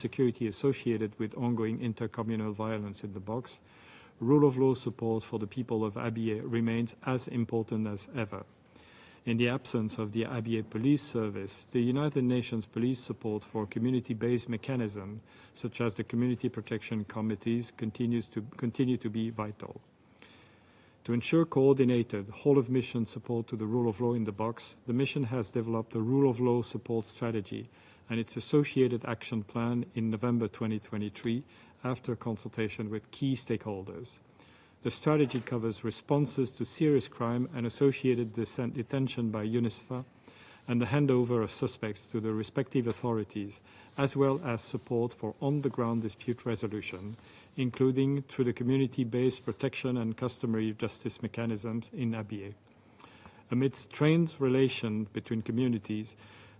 security associated with ongoing intercommunal violence in the box, rule of law support for the people of Abyei remains as important as ever. In the absence of the Abyei Police Service, the United Nations police support for community-based mechanisms, such as the Community Protection Committees, continue to be vital. To ensure coordinated whole-of-mission support to the rule of law in the box, the mission has developed a rule of law support strategy and its associated action plan in November 2023 after consultation with key stakeholders. The strategy covers responses to serious crime and associated detention by UNISFA and the handover of suspects to the respective authorities, as well as support for on-the-ground dispute resolution, including through the community-based protection and customary justice mechanisms in Abyei. Amidst strained relations between communities,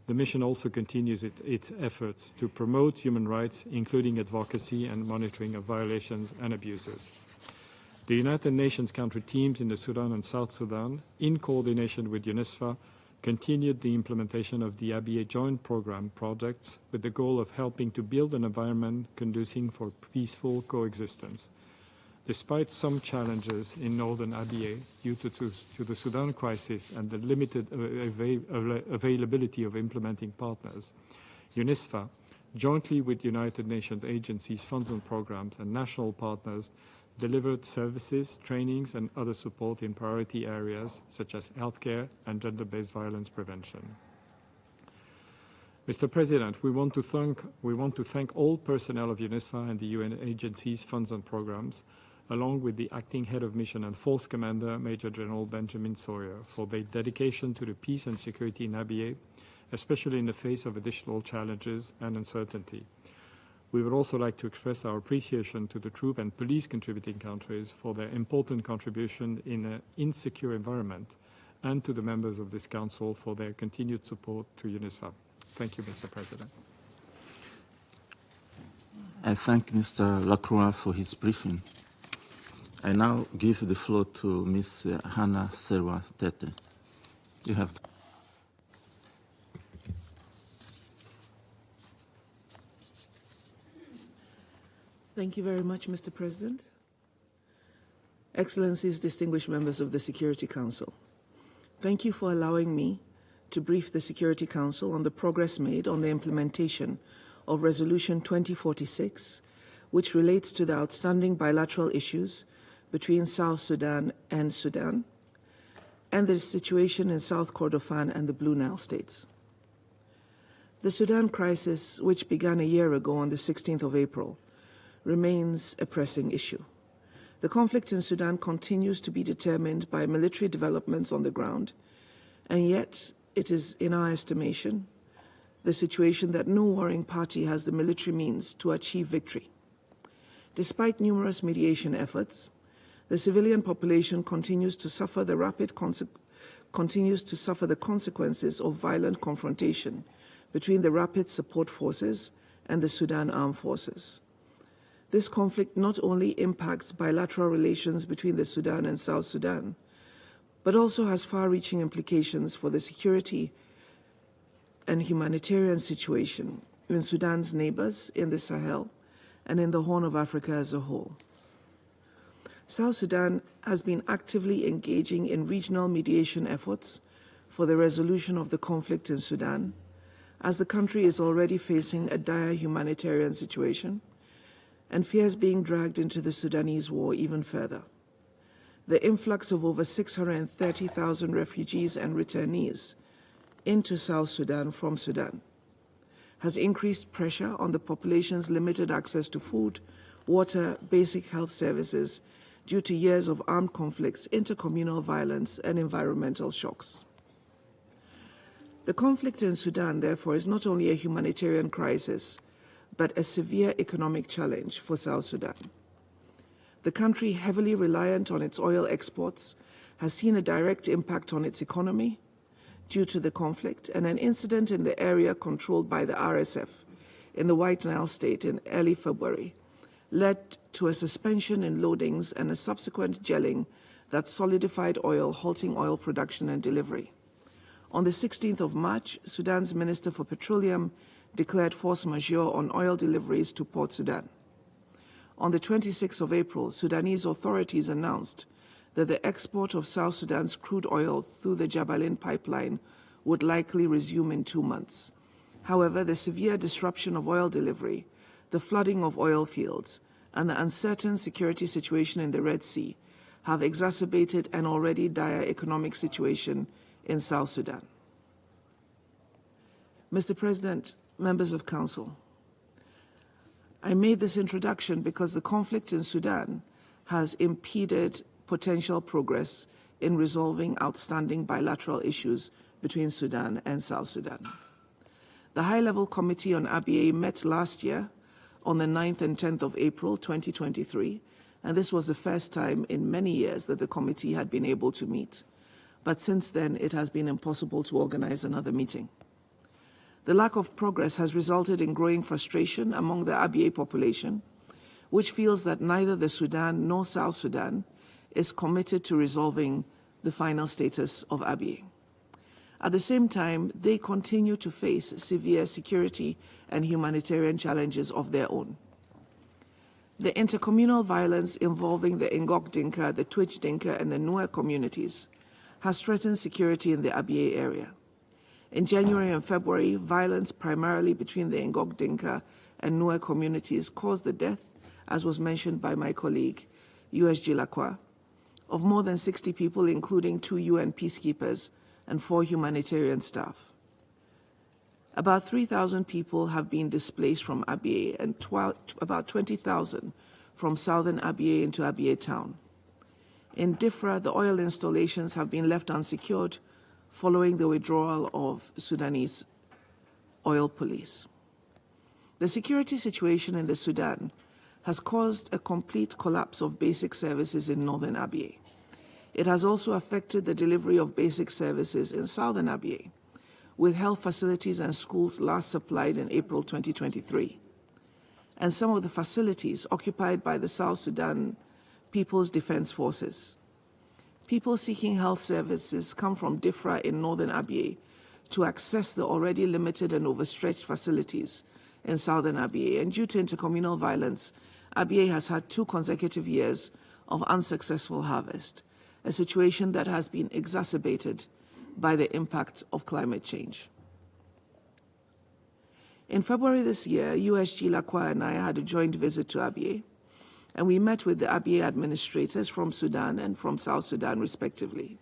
the mission also continues its efforts to promote human rights, including advocacy and monitoring of violations and abuses. The United Nations country teams in the Sudan and South Sudan, in coordination with UNISFA, continued the implementation of the Abyei Joint Programme projects with the goal of helping to build an environment conducive for peaceful coexistence. Despite some challenges in northern Abyei due to the Sudan crisis and the limited availability of implementing partners, UNISFA, jointly with United Nations agencies, funds and programs, and national partners, delivered services, trainings, and other support in priority areas such as healthcare and gender-based violence prevention. Mr. President, we want to thank all personnel of UNISFA and the UN agencies, funds and programs, along with the acting head of mission and force commander, Major General Benjamin Sawyer, for their dedication to the peace and security in Abyei, especially in the face of additional challenges and uncertainty. We would also like to express our appreciation to the troop and police contributing countries for their important contribution in an insecure environment, and to the members of this Council for their continued support to UNISFA. Thank you, Mr. President. I thank Mr. Lacroix for his briefing. I now give the floor to Ms. Hannah Serwa Tete. You have. Thank you very much, Mr. President. Excellencies, distinguished members of the Security Council, thank you for allowing me to brief the Security Council on the progress made on the implementation of Resolution 2046, which relates to the outstanding bilateral issues between South Sudan and Sudan, and the situation in South Kordofan and the Blue Nile states. The Sudan crisis, which began a year ago on the 16th of April, remains a pressing issue. The conflict in Sudan continues to be determined by military developments on the ground, and yet it is, in our estimation, the situation that no warring party has the military means to achieve victory. Despite numerous mediation efforts, the civilian population continues to suffer the consequences of violent confrontation between the Rapid Support Forces and the Sudan Armed Forces. This conflict not only impacts bilateral relations between the Sudan and South Sudan, but also has far-reaching implications for the security and humanitarian situation in Sudan's neighbors in the Sahel and in the Horn of Africa as a whole. South Sudan has been actively engaging in regional mediation efforts for the resolution of the conflict in Sudan, as the country is already facing a dire humanitarian situation and fears being dragged into the Sudanese war even further. The influx of over 630,000 refugees and returnees into South Sudan from Sudan has increased pressure on the population's limited access to food, water, basic health services due to years of armed conflicts, intercommunal violence, and environmental shocks. The conflict in Sudan, therefore, is not only a humanitarian crisis, but a severe economic challenge for South Sudan. The country, heavily reliant on its oil exports, has seen a direct impact on its economy due to the conflict, and an incident in the area controlled by the RSF in the White Nile state in early February led to a suspension in loadings and a subsequent gelling that solidified oil, halting oil production and delivery. On the 16th of March, Sudan's Minister for Petroleum, declared force majeure on oil deliveries to Port Sudan. On the 26th of April, Sudanese authorities announced that the export of South Sudan's crude oil through the Jabalin pipeline would likely resume in 2 months. However, the severe disruption of oil delivery, the flooding of oil fields, and the uncertain security situation in the Red Sea have exacerbated an already dire economic situation in South Sudan. Mr. President, members of Council, I made this introduction because the conflict in Sudan has impeded potential progress in resolving outstanding bilateral issues between Sudan and South Sudan. The High-Level Committee on ABA met last year on the 9th and 10th of April 2023, and this was the first time in many years that the committee had been able to meet. But since then, it has been impossible to organize another meeting. The lack of progress has resulted in growing frustration among the ABA population, which feels that neither the Sudan nor South Sudan is committed to resolving the final status of ABA. At the same time, they continue to face severe security and humanitarian challenges of their own. The intercommunal violence involving the Ngok Dinka, the Twitch Dinka, and the Nuer communities has threatened security in the ABA area. In January and February, violence primarily between the Ngok Dinka and Nuer communities caused the death, as was mentioned by my colleague, USG Lacroix, of more than 60 people, including 2 UN peacekeepers and 4 humanitarian staff. About 3,000 people have been displaced from Abyei and about 20,000 from southern Abyei into Abyei town. In Diffra, the oil installations have been left unsecured following the withdrawal of Sudanese oil police. The security situation in the Sudan has caused a complete collapse of basic services in northern Abyei. It has also affected the delivery of basic services in southern Abyei, with health facilities and schools last supplied in April 2023. And some of the facilities occupied by the South Sudan People's Defense Forces. People seeking health services come from Diffra in northern Abyei to access the already limited and overstretched facilities in southern Abyei. And due to intercommunal violence, Abyei has had 2 consecutive years of unsuccessful harvest, a situation that has been exacerbated by the impact of climate change. In February this year, USG Lacroix and I had a joint visit to Abyei, and we met with the Abyei administrators from Sudan and from South Sudan, respectively.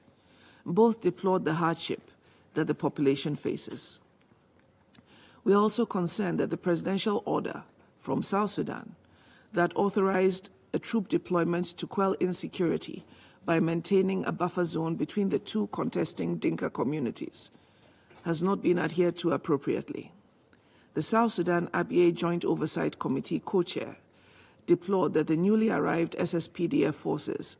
Both deplored the hardship that the population faces. We are also concerned that the presidential order from South Sudan that authorized a troop deployment to quell insecurity by maintaining a buffer zone between the 2 contesting Dinka communities has not been adhered to appropriately. The South Sudan Abyei Joint Oversight Committee co-chair deplored that the newly arrived SSPDF forces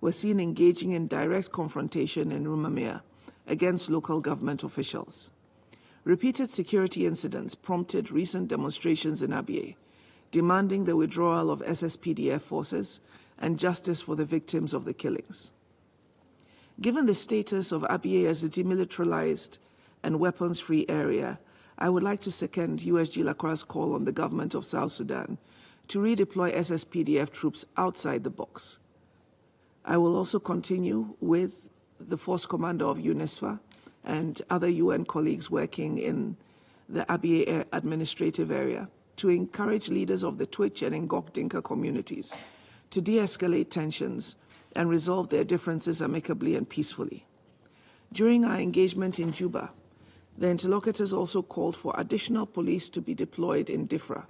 were seen engaging in direct confrontation in Rumamia against local government officials. Repeated security incidents prompted recent demonstrations in Abyei, demanding the withdrawal of SSPDF forces and justice for the victims of the killings. Given the status of Abyei as a demilitarized and weapons-free area, I would like to second USG Lacroix's call on the government of South Sudan to redeploy SSPDF troops outside the box. I will also continue with the force commander of UNISFA and other UN colleagues working in the Abyei administrative area to encourage leaders of the Twitch and Ngok Dinka communities to de-escalate tensions and resolve their differences amicably and peacefully. During our engagement in Juba, the interlocutors also called for additional police to be deployed in Diffra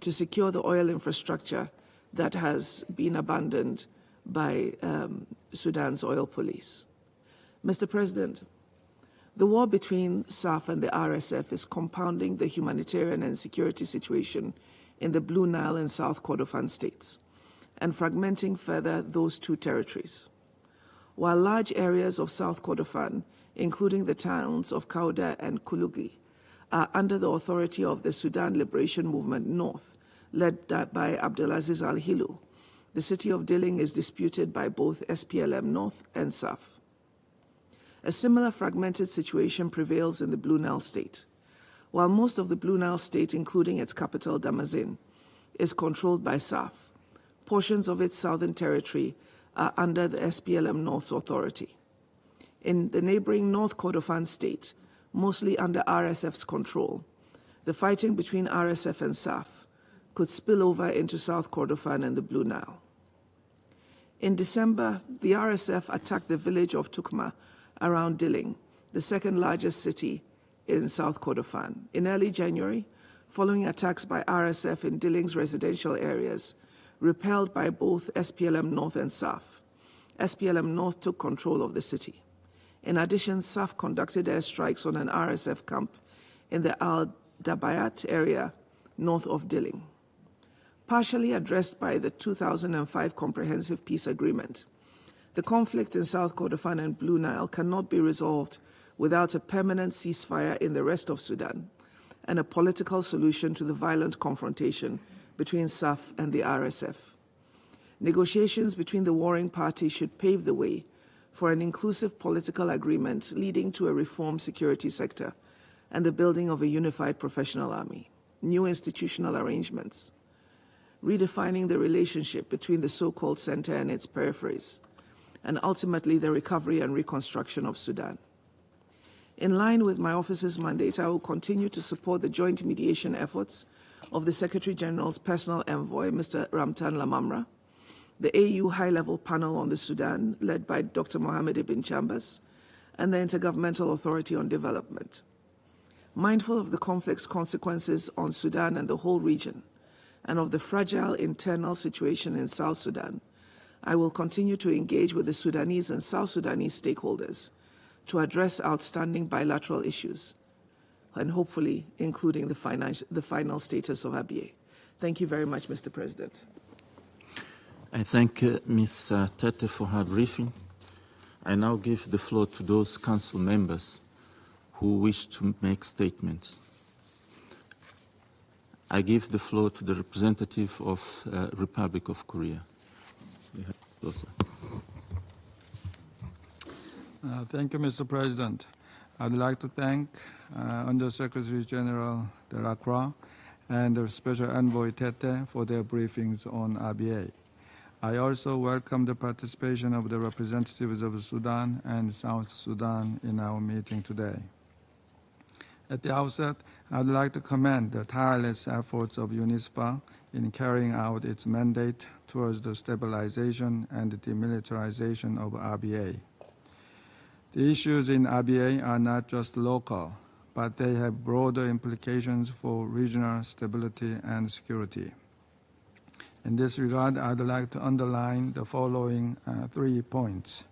to secure the oil infrastructure that has been abandoned by Sudan's oil police. Mr. President, the war between SAF and the RSF is compounding the humanitarian and security situation in the Blue Nile and South Kordofan states, and fragmenting further those 2 territories. While large areas of South Kordofan, including the towns of Kauda and Kulugi, are under the authority of the Sudan Liberation Movement North, led by Abdelaziz al-Hilu, the city of Dilling is disputed by both SPLM North and SAF. A similar fragmented situation prevails in the Blue Nile state. While most of the Blue Nile state, including its capital, Damazin, is controlled by SAF, portions of its southern territory are under the SPLM North's authority. In the neighboring North Kordofan state, mostly under RSF's control, the fighting between RSF and SAF could spill over into South Kordofan and the Blue Nile. In December, the RSF attacked the village of Tukma around Dilling, the second largest city in South Kordofan. In early January, following attacks by RSF in Dilling's residential areas, repelled by both SPLM North and SAF, SPLM North took control of the city. In addition, SAF conducted airstrikes on an RSF camp in the Al-Dabayat area north of Dilling. Partially addressed by the 2005 Comprehensive Peace Agreement, the conflict in South Kordofan and Blue Nile cannot be resolved without a permanent ceasefire in the rest of Sudan and a political solution to the violent confrontation between SAF and the RSF. Negotiations between the warring parties should pave the way for an inclusive political agreement leading to a reformed security sector and the building of a unified professional army, new institutional arrangements, redefining the relationship between the so-called center and its peripheries, and ultimately the recovery and reconstruction of Sudan. In line with my office's mandate, I will continue to support the joint mediation efforts of the Secretary General's personal envoy, Mr. Ramtan Lamamra, the AU High-Level Panel on the Sudan, led by Dr. Mohamed Ibn Chambers, and the Intergovernmental Authority on Development. Mindful of the conflict's consequences on Sudan and the whole region, and of the fragile internal situation in South Sudan, I will continue to engage with the Sudanese and South Sudanese stakeholders to address outstanding bilateral issues, and hopefully including the final status of Abyei. Thank you very much, Mr. President. I thank Ms. Tete for her briefing. I now give the floor to those council members who wish to make statements. I give the floor to the representative of Republic of Korea. Thank you, Mr. President. I'd like to thank Under Secretary General Delacroix and the Special Envoy Tete for their briefings on Abyei. I also welcome the participation of the representatives of Sudan and South Sudan in our meeting today. At the outset, I'd like to commend the tireless efforts of UNISFA in carrying out its mandate towards the stabilization and demilitarization of Abyei. The issues in Abyei are not just local, but they have broader implications for regional stability and security. In this regard, I'd like to underline the following 3 points.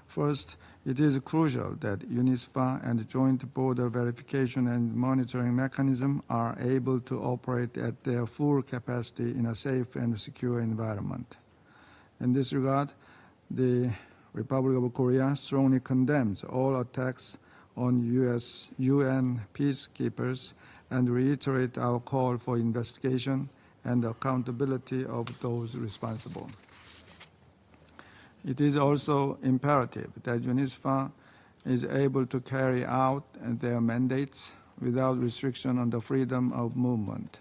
First, it is crucial that UNISFA and the Joint Border Verification and Monitoring Mechanism are able to operate at their full capacity in a safe and secure environment. In this regard, the Republic of Korea strongly condemns all attacks on UN peacekeepers and reiterate our call for investigation and accountability of those responsible. It is also imperative that UNISFA is able to carry out their mandates without restriction on the freedom of movement.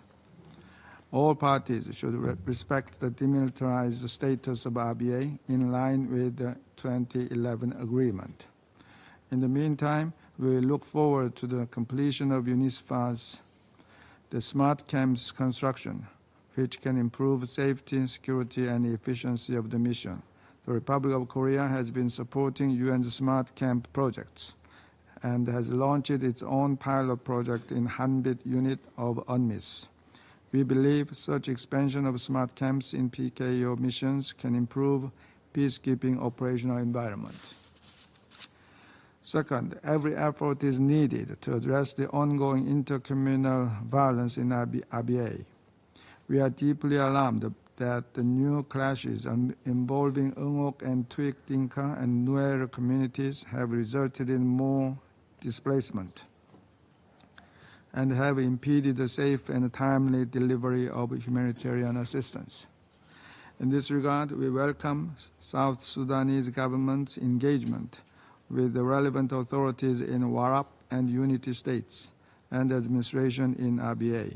All parties should respect the demilitarized status of Abyei in line with the 2011 agreement. In the meantime, we look forward to the completion of UNISFA's the smart camps construction, which can improve safety, security, and efficiency of the mission. The Republic of Korea has been supporting UN's smart camp projects and has launched its own pilot project in Hanbit unit of UNMISS. We believe such expansion of smart camps in PKO missions can improve peacekeeping operational environment. Second, every effort is needed to address the ongoing intercommunal violence in Abyei. We are deeply alarmed that the new clashes involving Ngok and Tuik Dinka and Nuer communities have resulted in more displacement and have impeded the safe and timely delivery of humanitarian assistance. In this regard, we welcome South Sudanese government's engagement with the relevant authorities in Warab and Unity states and administration in ABA.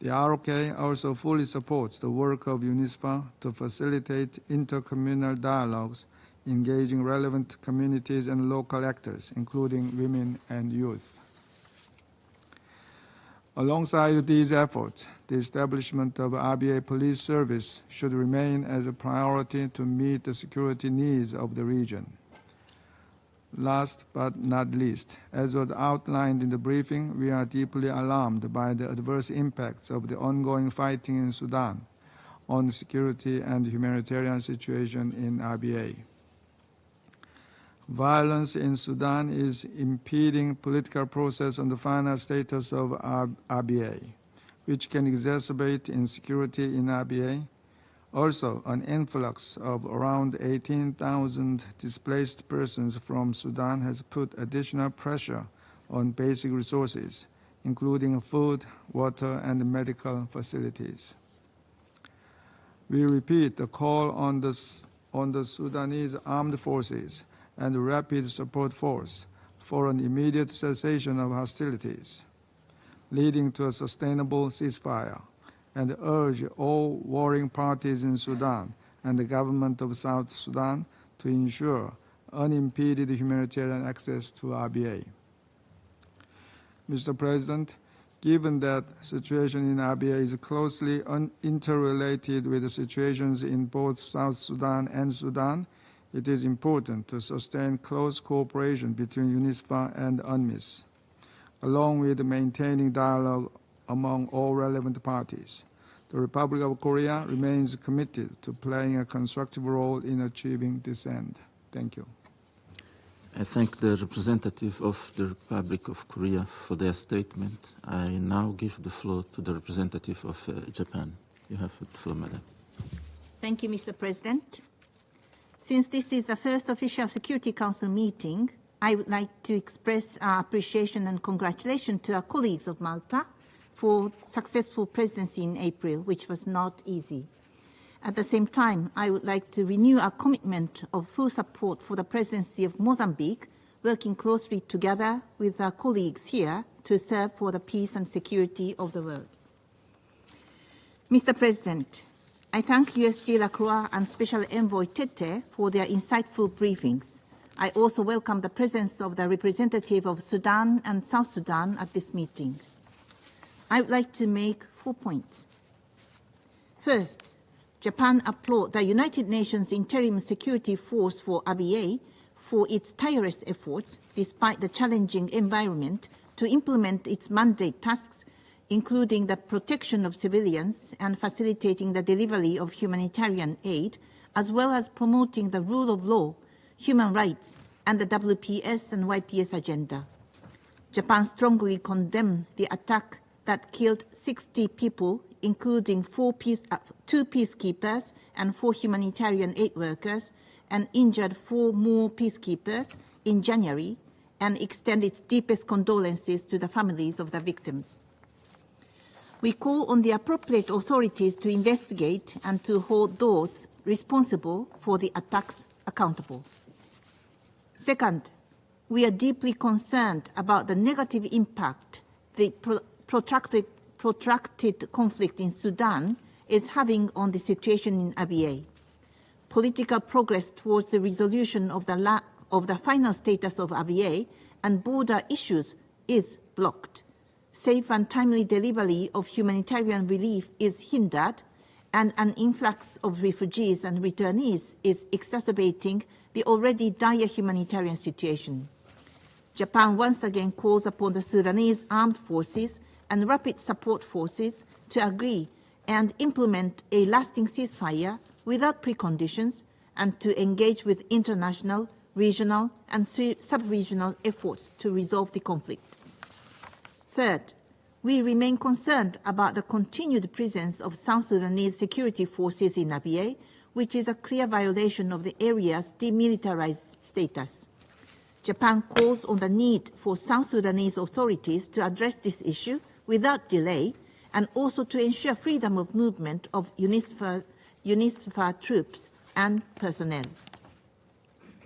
The ROK also fully supports the work of UNISFA to facilitate intercommunal dialogues, engaging relevant communities and local actors, including women and youth. Alongside these efforts, the establishment of ABA Police Service should remain as a priority to meet the security needs of the region. Last but not least, as was outlined in the briefing, we are deeply alarmed by the adverse impacts of the ongoing fighting in Sudan on the security and humanitarian situation in ABA. Violence in Sudan is impeding political process on the final status of ABA, which can exacerbate insecurity in ABA. Also, an influx of around 18,000 displaced persons from Sudan has put additional pressure on basic resources, including food, water, and medical facilities. We repeat the call on the Sudanese armed forces and the Rapid Support Force for an immediate cessation of hostilities, leading to a sustainable ceasefire, and urge all warring parties in Sudan and the government of South Sudan to ensure unimpeded humanitarian access to ABA. Mr. President, given that the situation in ABA is closely interrelated with the situations in both South Sudan and Sudan, it is important to sustain close cooperation between UNISFA and UNMISS, along with maintaining dialogue among all relevant parties. The Republic of Korea remains committed to playing a constructive role in achieving this end. Thank you. I thank the representative of the Republic of Korea for their statement. I now give the floor to the representative of Japan. You have the floor, Madam. Thank you, Mr. President. Since this is the first official Security Council meeting, I would like to express our appreciation and congratulations to our colleagues of Malta for successful presidency in April, which was not easy. At the same time, I would like to renew our commitment of full support for the presidency of Mozambique, working closely together with our colleagues here to serve for the peace and security of the world. Mr. President, I thank USG Lacroix and Special Envoy Tete for their insightful briefings. I also welcome the presence of the representative of Sudan and South Sudan at this meeting. I would like to make 4 points. First, Japan applauds the United Nations Interim Security Force for ABA for its tireless efforts, despite the challenging environment, to implement its mandate tasks, including the protection of civilians and facilitating the delivery of humanitarian aid, as well as promoting the rule of law, human rights, and the WPS and YPS agenda. Japan strongly condemned the attack that killed 60 people, including 2 peacekeepers and 4 humanitarian aid workers, and injured 4 more peacekeepers in January, and extend its deepest condolences to the families of the victims. We call on the appropriate authorities to investigate and to hold those responsible for the attacks accountable. Second, we are deeply concerned about the negative impact the protracted conflict in Sudan is having on the situation in ABA. Political progress towards the resolution of the final status of ABA and border issues is blocked. Safe and timely delivery of humanitarian relief is hindered, and an influx of refugees and returnees is exacerbating the already dire humanitarian situation. Japan once again calls upon the Sudanese armed forces and rapid support forces to agree and implement a lasting ceasefire without preconditions, and to engage with international, regional, and sub-regional efforts to resolve the conflict. Third, we remain concerned about the continued presence of South Sudanese security forces in ABA, which is a clear violation of the area's demilitarized status. Japan calls on the need for South Sudanese authorities to address this issue without delay, and also to ensure freedom of movement of UNISFA troops and personnel.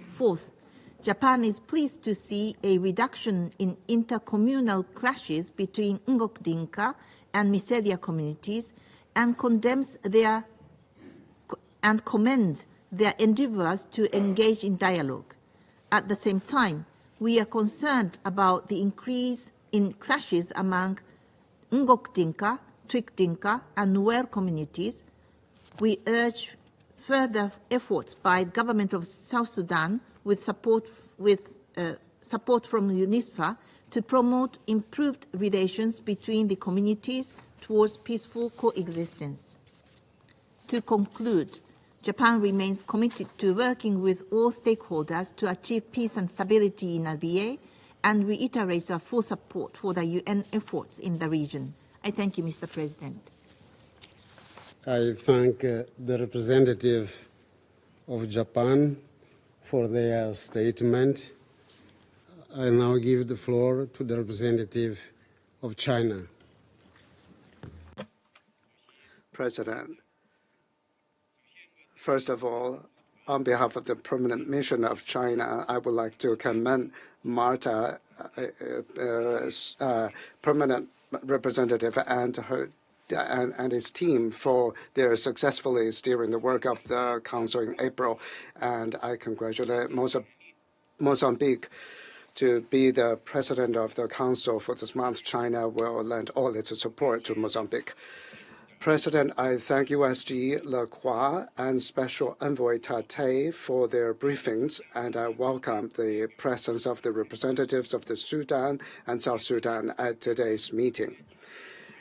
Fourth, Japan is pleased to see a reduction in intercommunal clashes between Ngok Dinka and Miseria communities and commends their endeavors to engage in dialogue. At the same time, we are concerned about the increase in clashes among Ngok Dinka, Twik Dinka, and Nuer communities. We urge further efforts by the government of South Sudan with support from UNISFA to promote improved relations between the communities towards peaceful coexistence. To conclude, Japan remains committed to working with all stakeholders to achieve peace and stability in ABA and reiterates our full support for the UN efforts in the region. I thank you, Mr. President. I thank the representative of Japan for their statement. I now give the floor to the representative of China. President, first of all, on behalf of the Permanent Mission of China, I would like to commend Marta, permanent representative, and his team for their successfully steering the work of the Council in April. And I congratulate Mozambique to be the president of the Council for this month. China will lend all its support to Mozambique. President, I thank USG Lacroix and Special Envoy Tate for their briefings, and I welcome the presence of the representatives of the Sudan and South Sudan at today's meeting.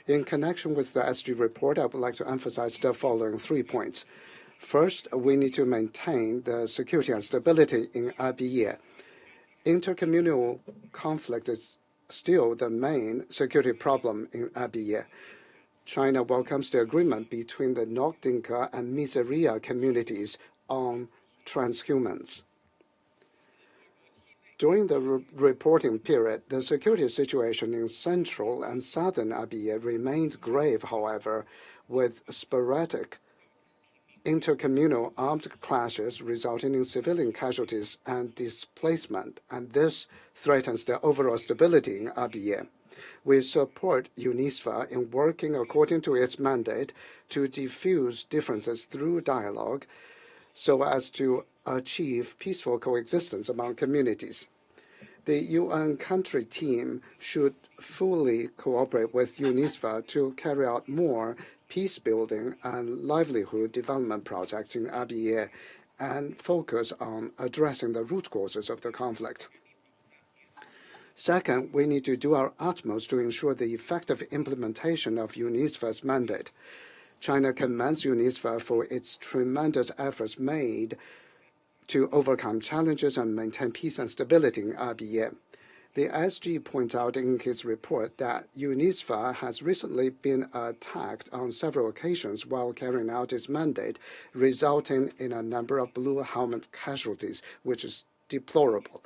In connection with the SG report, I would like to emphasize the following 3 points. First, we need to maintain the security and stability in Abyei. Intercommunal conflict is still the main security problem in Abyei. China welcomes the agreement between the Ngok Dinka and Miseria communities on transhumance. During the reporting period, the security situation in central and southern Abyei remained grave, however, with sporadic intercommunal armed clashes resulting in civilian casualties and displacement, and this threatens the overall stability in Abyei. We support UNISFA in working according to its mandate to diffuse differences through dialogue so as to achieve peaceful coexistence among communities. The UN country team should fully cooperate with UNISFA to carry out more peace-building and livelihood development projects in Abyei and focus on addressing the root causes of the conflict. Second, we need to do our utmost to ensure the effective implementation of UNISFA's mandate. China commends UNISFA for its tremendous efforts made to overcome challenges and maintain peace and stability in Abyei. The SG points out in his report that UNISFA has recently been attacked on several occasions while carrying out its mandate, resulting in a number of blue helmet casualties, which is deplorable.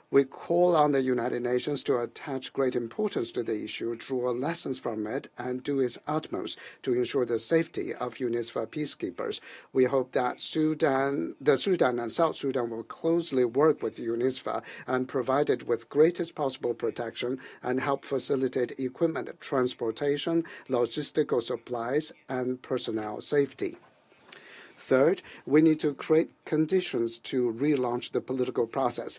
We call on the United Nations to attach great importance to the issue, draw lessons from it, and do its utmost to ensure the safety of UNISFA peacekeepers. We hope that the Sudan and South Sudan will closely work with UNISFA and provide it with greatest possible protection and help facilitate equipment transportation, logistical supplies, and personnel safety. Third, we need to create conditions to relaunch the political process.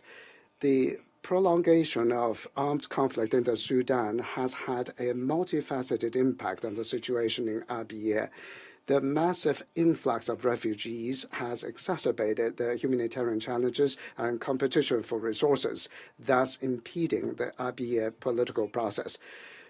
The prolongation of armed conflict in the Sudan has had a multifaceted impact on the situation in Abyei. The massive influx of refugees has exacerbated the humanitarian challenges and competition for resources, thus impeding the Abyei political process.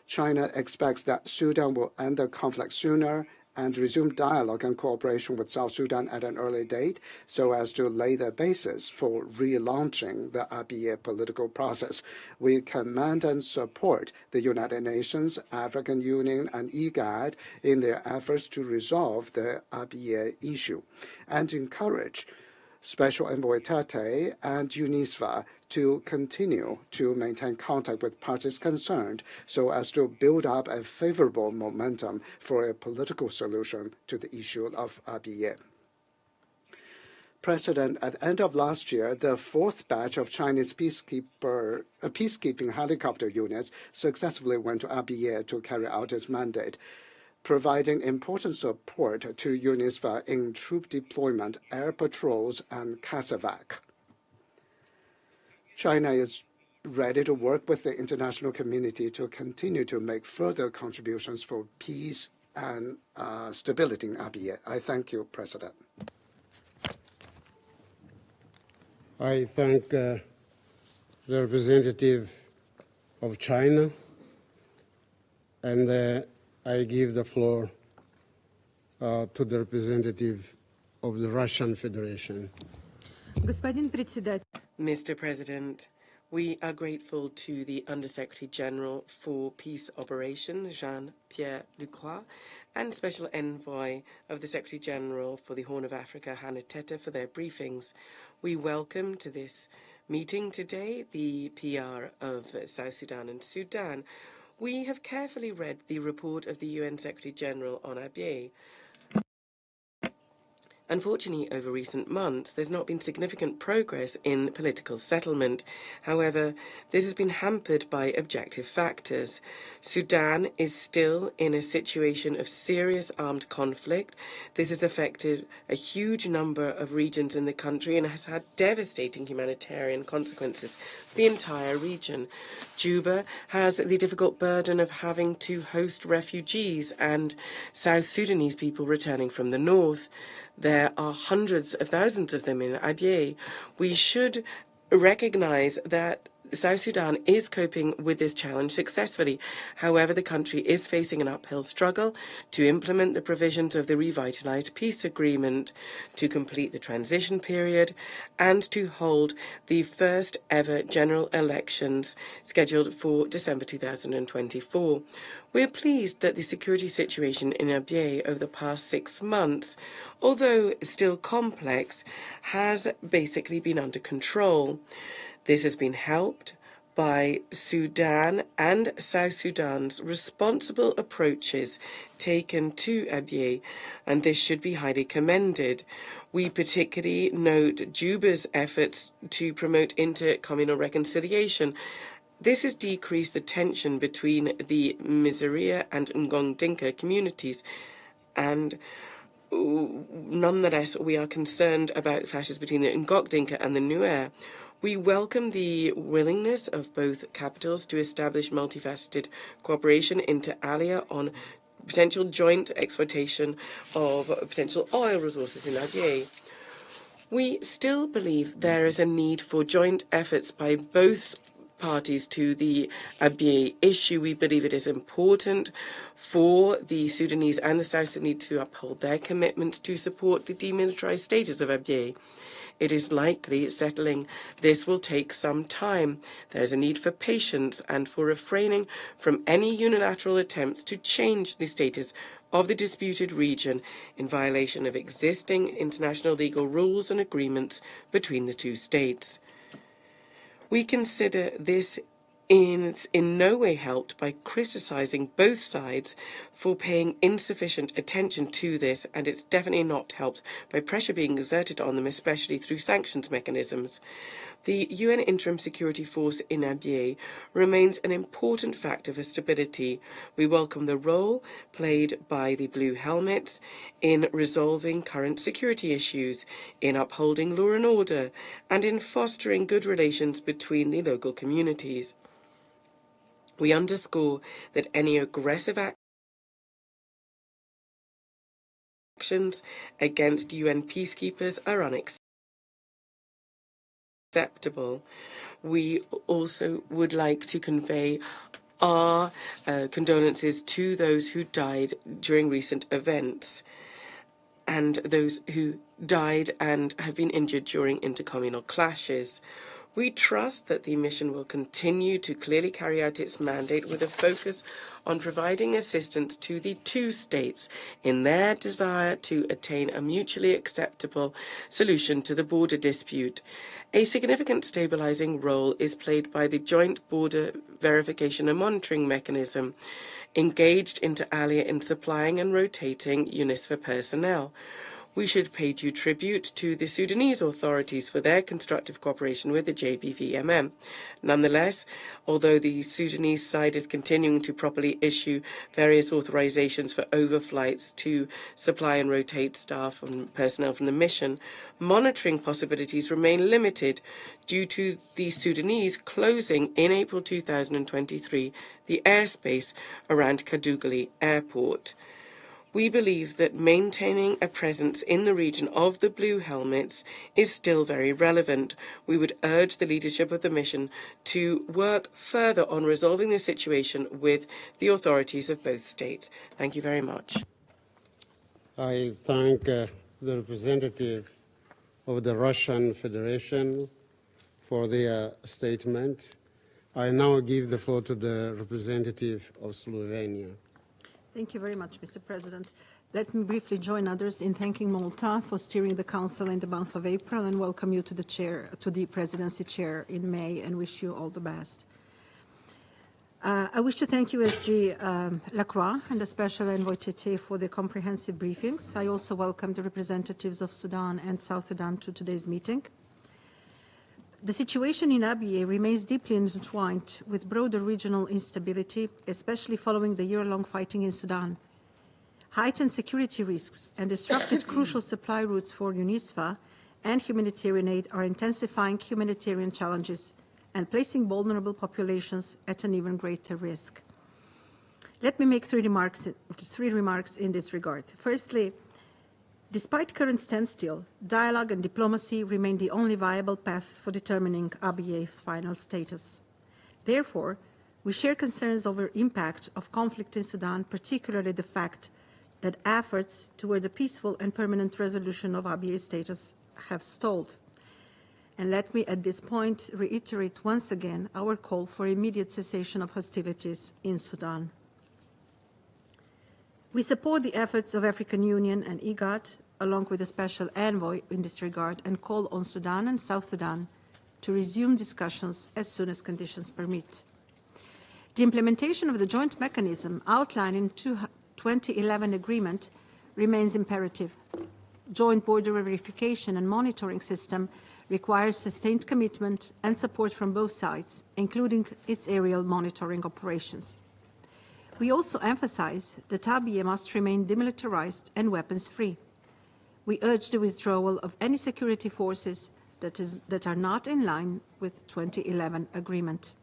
China expects that Sudan will end the conflict sooner and resume dialogue and cooperation with South Sudan at an early date so as to lay the basis for relaunching the Abyei political process. We commend and support the United Nations, African Union, and IGAD in their efforts to resolve the Abyei issue and encourage Special Envoy Tate and UNISFA to continue to maintain contact with parties concerned so as to build up a favorable momentum for a political solution to the issue of Abyei. President, at the end of last year, the fourth batch of Chinese peacekeeping helicopter units successfully went to Abyei to carry out its mandate, providing important support to UNISFA in troop deployment, air patrols, and CASEVAC. China is ready to work with the international community to continue to make further contributions for peace and stability in Abyei. I thank you, President. I thank the representative of China, and I give the floor to the representative of the Russian Federation. Mr. President, we are grateful to the Undersecretary General for Peace Operations, Jean-Pierre Lacroix, and Special Envoy of the Secretary General for the Horn of Africa, Hannah Tete, for their briefings. We welcome to this meeting today the PR of South Sudan and Sudan. We have carefully read the report of the UN Secretary General on Abyei. Unfortunately, over recent months, there's not been significant progress in political settlement. However, this has been hampered by objective factors. Sudan is still in a situation of serious armed conflict. This has affected a huge number of regions in the country and has had devastating humanitarian consequences for the entire region. Juba has the difficult burden of having to host refugees and South Sudanese people returning from the north. There are hundreds of thousands of them in Abyei. We should recognize that South Sudan is coping with this challenge successfully. However, the country is facing an uphill struggle to implement the provisions of the revitalized peace agreement, to complete the transition period, and to hold the first ever general elections scheduled for December 2024. We're pleased that the security situation in Abyei over the past 6 months, although still complex, has basically been under control. This has been helped by Sudan and South Sudan's responsible approaches taken to Abyei, and this should be highly commended. We particularly note Juba's efforts to promote inter-communal reconciliation. This has decreased the tension between the Miseria and Ngong Dinka communities, and nonetheless, we are concerned about clashes between the Ngok Dinka and the Nuer. We welcome the willingness of both capitals to establish multifaceted cooperation inter alia on potential joint exploitation of potential oil resources in Abyei. We still believe there is a need for joint efforts by both parties to the Abyei issue. We believe it is important for the Sudanese and the South Sudanese to uphold their commitment to support the demilitarized status of Abyei. It is likely settling this will take some time. There is a need for patience and for refraining from any unilateral attempts to change the status of the disputed region in violation of existing international legal rules and agreements between the two states. We consider this in no way helped by criticizing both sides for paying insufficient attention to this, and it's definitely not helped by pressure being exerted on them, especially through sanctions mechanisms. The UN Interim Security Force in Abyei remains an important factor for stability. We welcome the role played by the Blue Helmets in resolving current security issues, in upholding law and order, and in fostering good relations between the local communities. We underscore that any aggressive actions against UN peacekeepers are unacceptable. We also would like to convey our condolences to those who died during recent events and those who died and have been injured during intercommunal clashes. We trust that the mission will continue to clearly carry out its mandate with a focus on providing assistance to the two states in their desire to attain a mutually acceptable solution to the border dispute. A significant stabilizing role is played by the Joint Border Verification and Monitoring Mechanism, engaged inter alia in supplying and rotating UNISFA personnel. We should pay due tribute to the Sudanese authorities for their constructive cooperation with the JBVMM. Nonetheless, although the Sudanese side is continuing to properly issue various authorizations for overflights to supply and rotate staff and personnel from the mission, monitoring possibilities remain limited due to the Sudanese closing in April 2023 the airspace around Kadugli Airport. We believe that maintaining a presence in the region of the Blue Helmets is still very relevant. We would urge the leadership of the mission to work further on resolving the situation with the authorities of both states. Thank you very much. I thank the representative of the Russian Federation for their statement. I now give the floor to the representative of Slovenia. Thank you very much, Mr. President. Let me briefly join others in thanking Malta for steering the Council in the month of April and welcome you to the presidency chair in May and wish you all the best. I wish to thank USG Lacroix and the Special Envoy Tete for the comprehensive briefings. I also welcome the representatives of Sudan and South Sudan to today's meeting. The situation in Abyei remains deeply intertwined with broader regional instability, especially following the year-long fighting in Sudan. Heightened security risks and disrupted crucial supply routes for UNISFA and humanitarian aid are intensifying humanitarian challenges and placing vulnerable populations at an even greater risk. Let me make three remarks in this regard. Firstly, despite current standstill, dialogue and diplomacy remain the only viable path for determining Abyei's final status. Therefore, we share concerns over the impact of conflict in Sudan, particularly the fact that efforts toward a peaceful and permanent resolution of Abyei's status have stalled. And let me at this point reiterate once again our call for immediate cessation of hostilities in Sudan. We support the efforts of African Union and IGAD, along with the Special Envoy in this regard, and call on Sudan and South Sudan to resume discussions as soon as conditions permit. The implementation of the joint mechanism outlined in 2011 agreement remains imperative. Joint border verification and monitoring system requires sustained commitment and support from both sides, including its aerial monitoring operations. We also emphasize that Abyei must remain demilitarized and weapons-free. We urge the withdrawal of any security forces that are not in line with 2011 agreement.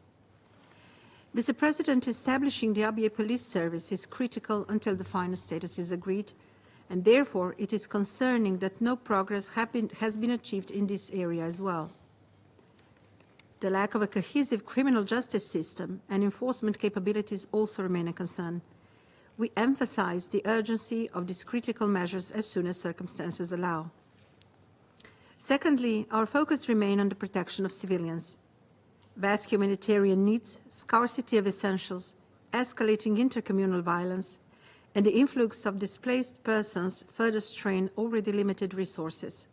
Mr. President, establishing the Abyei Police Service is critical until the final status is agreed, and therefore it is concerning that no progress has been achieved in this area as well. The lack of a cohesive criminal justice system and enforcement capabilities also remain a concern. We emphasize the urgency of these critical measures as soon as circumstances allow. Secondly, our focus remains on the protection of civilians. Vast humanitarian needs, scarcity of essentials, escalating intercommunal violence, and the influx of displaced persons further strain already limited resources.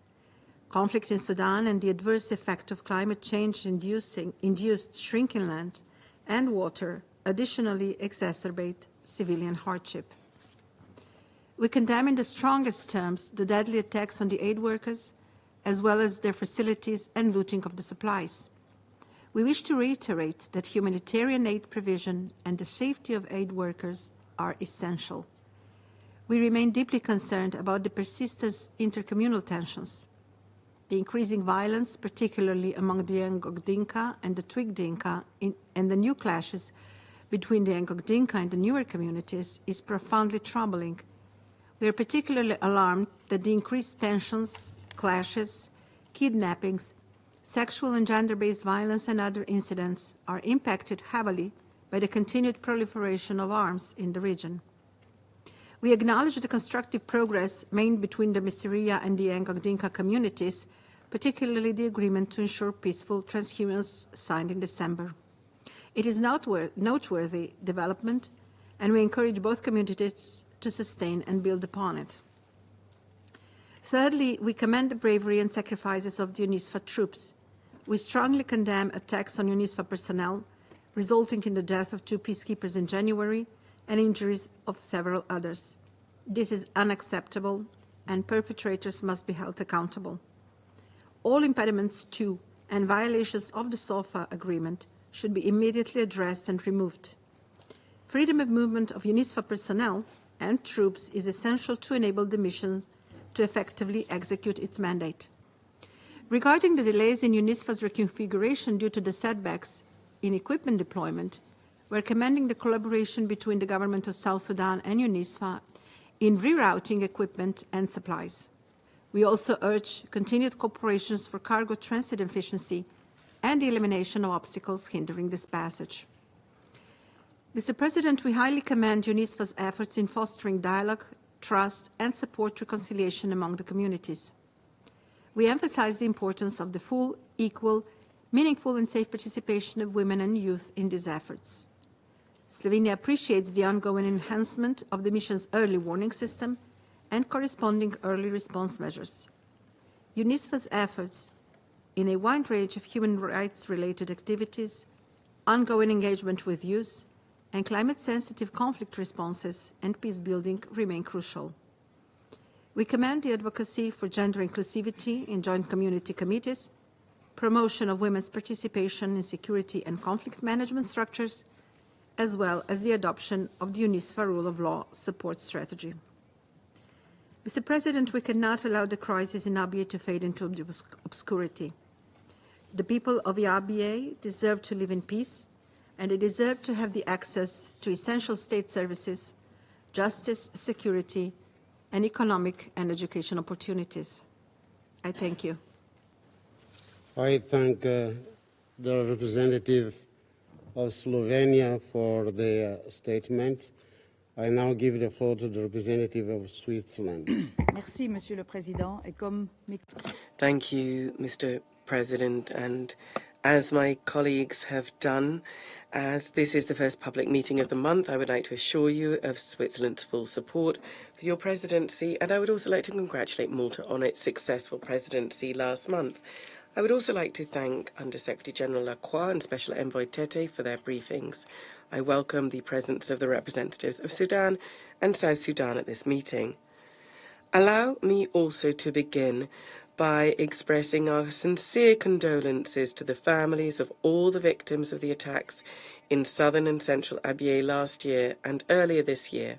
Conflict in Sudan and the adverse effect of climate change induced shrinking land and water additionally exacerbate civilian hardship. We condemn in the strongest terms the deadly attacks on the aid workers, as well as their facilities and looting of the supplies. We wish to reiterate that humanitarian aid provision and the safety of aid workers are essential. We remain deeply concerned about the persistent intercommunal tensions. The increasing violence, particularly among the Ngok Dinka and the Twig Dinka, and the new clashes between the Ngok Dinka and the newer communities is profoundly troubling. We are particularly alarmed that the increased tensions, clashes, kidnappings, sexual and gender-based violence and other incidents are impacted heavily by the continued proliferation of arms in the region. We acknowledge the constructive progress made between the Misiria and the Ngok Dinka communities, particularly the agreement to ensure peaceful transhumance signed in December. It is noteworthy development, and we encourage both communities to sustain and build upon it. Thirdly, we commend the bravery and sacrifices of the UNISFA troops. We strongly condemn attacks on UNISFA personnel, resulting in the death of 2 peacekeepers in January and injuries of several others. This is unacceptable and perpetrators must be held accountable. All impediments to and violations of the SOFA agreement should be immediately addressed and removed. Freedom of movement of UNISFA personnel and troops is essential to enable the missions to effectively execute its mandate. Regarding the delays in UNISFA's reconfiguration due to the setbacks in equipment deployment, we're commending the collaboration between the government of South Sudan and UNISFA in rerouting equipment and supplies. We also urge continued cooperation for cargo transit efficiency and the elimination of obstacles hindering this passage. Mr. President, we highly commend UNISFA's efforts in fostering dialogue, trust, and support reconciliation among the communities. We emphasize the importance of the full, equal, meaningful, and safe participation of women and youth in these efforts. Slovenia appreciates the ongoing enhancement of the mission's early warning system and corresponding early response measures. UNISFA's efforts in a wide range of human rights-related activities, ongoing engagement with youth, and climate-sensitive conflict responses and peace-building remain crucial. We commend the advocacy for gender inclusivity in joint community committees, promotion of women's participation in security and conflict management structures, as well as the adoption of the UNISFA rule of law support strategy. Mr. President, we cannot allow the crisis in Abyei to fade into obscurity. The people of the Abyei deserve to live in peace, and they deserve to have the access to essential state services, justice, security, and economic and education opportunities. I thank you. I thank the representative of Slovenia for their statement. I now give the floor to the representative of Switzerland. Merci, Monsieur le Président. Et comme... Thank you, Mr. President. And as my colleagues have done, as this is the first public meeting of the month, I would like to assure you of Switzerland's full support for your presidency, and I would also like to congratulate Malta on its successful presidency last month. I would also like to thank Under-Secretary General Lacroix and Special Envoy Tete for their briefings. I welcome the presence of the representatives of Sudan and South Sudan at this meeting. Allow me also to begin by expressing our sincere condolences to the families of all the victims of the attacks in southern and central Abyei last year and earlier this year.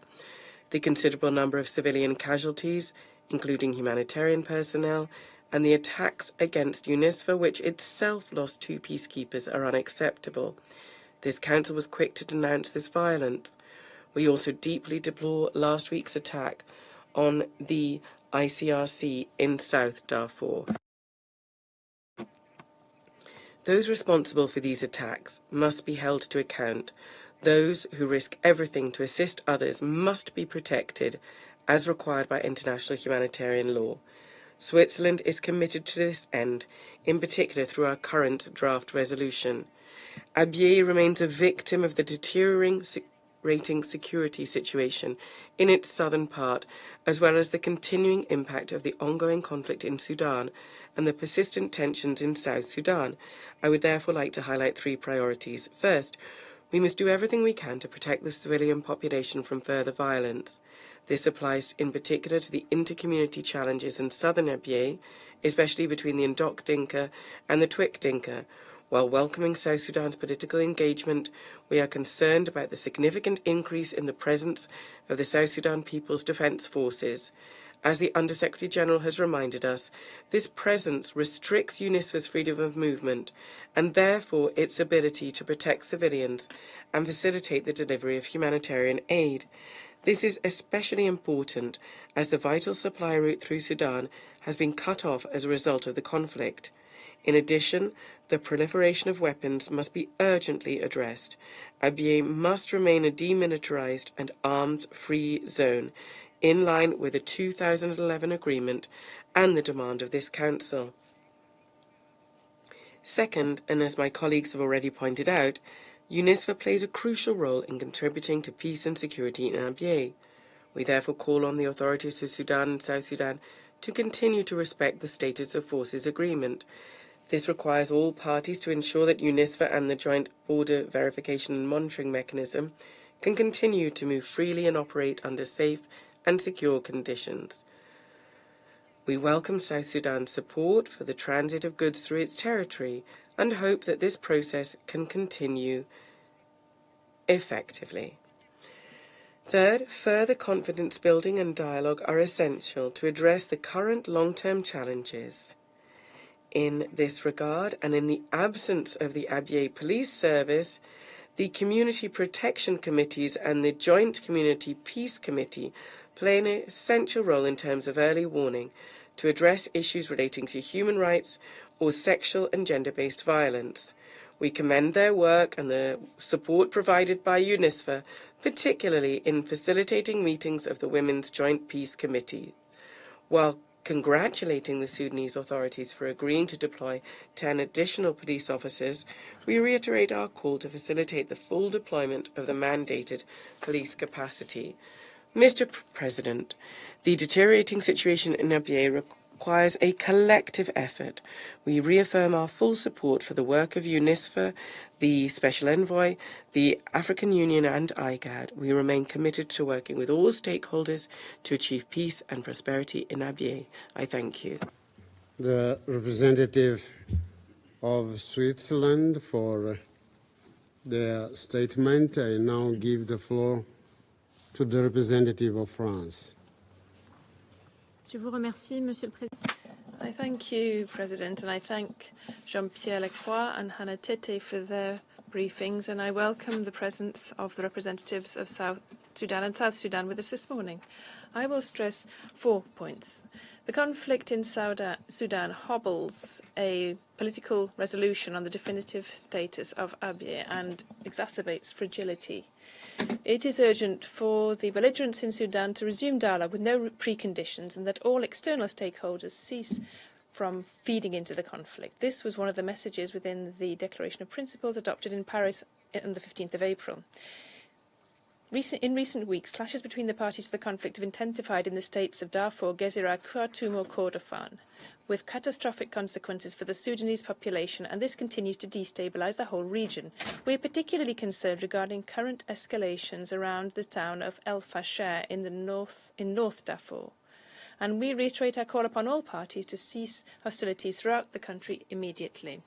The considerable number of civilian casualties, including humanitarian personnel, and the attacks against UNISFA, which itself lost 2 peacekeepers, are unacceptable. This council was quick to denounce this violence. We also deeply deplore last week's attack on the ICRC in South Darfur. Those responsible for these attacks must be held to account. Those who risk everything to assist others must be protected, as required by international humanitarian law. Switzerland is committed to this end, in particular through our current draft resolution. Abyei remains a victim of the deteriorating security situation in its southern part, as well as the continuing impact of the ongoing conflict in Sudan and the persistent tensions in South Sudan. I would therefore like to highlight 3 priorities. First, we must do everything we can to protect the civilian population from further violence. This applies in particular to the inter-community challenges in southern Abyei, especially between the Ndok Dinka and the Twik Dinka. While welcoming South Sudan's political engagement, we are concerned about the significant increase in the presence of the South Sudan People's Defence Forces. As the Under-Secretary General has reminded us, this presence restricts UNISFA's freedom of movement and therefore its ability to protect civilians and facilitate the delivery of humanitarian aid. This is especially important as the vital supply route through Sudan has been cut off as a result of the conflict. In addition, the proliferation of weapons must be urgently addressed. Abyei must remain a demilitarized and arms-free zone, in line with the 2011 agreement and the demand of this Council. Second, and as my colleagues have already pointed out, UNISFA plays a crucial role in contributing to peace and security in Abyei. We therefore call on the authorities of Sudan and South Sudan to continue to respect the Status of Forces Agreement. This requires all parties to ensure that UNISFA and the Joint Border Verification and Monitoring Mechanism can continue to move freely and operate under safe and secure conditions. We welcome South Sudan's support for the transit of goods through its territory and hope that this process can continue effectively. Third, further confidence building and dialogue are essential to address the current long-term challenges. In this regard, and in the absence of the Abyei Police Service, the Community Protection Committees and the Joint Community Peace Committee play an essential role in terms of early warning to address issues relating to human rights or sexual and gender-based violence. We commend their work and the support provided by UNISFA, particularly in facilitating meetings of the Women's Joint Peace Committee, while congratulating the Sudanese authorities for agreeing to deploy 10 additional police officers. We reiterate our call to facilitate the full deployment of the mandated police capacity. Mr. President, the deteriorating situation in Abyei requires a collective effort. We reaffirm our full support for the work of UNISFA, the Special Envoy, the African Union and IGAD. We remain committed to working with all stakeholders to achieve peace and prosperity in Abyei. I thank you. The representative of Switzerland for their statement. I now give the floor to the representative of France. Je vous remercie, Monsieur le Président. I thank you, President, and I thank Jean-Pierre Lacroix and Hannah Tete for their briefings, and I welcome the presence of the representatives of South Sudan and South Sudan with us this morning. I will stress 4 points. The conflict in Sudan hobbles a political resolution on the definitive status of Abyei and exacerbates fragility. It is urgent for the belligerents in Sudan to resume dialogue with no preconditions and that all external stakeholders cease from feeding into the conflict. This was one of the messages within the Declaration of Principles adopted in Paris on the 15th of April. In recent weeks, clashes between the parties to the conflict have intensified in the states of Darfur, Gezira, Khartoum or Kordofan, with catastrophic consequences for the Sudanese population, and this continues to destabilize the whole region. We are particularly concerned regarding current escalations around the town of El Fasher in North Darfur, and we reiterate our call upon all parties to cease hostilities throughout the country immediately.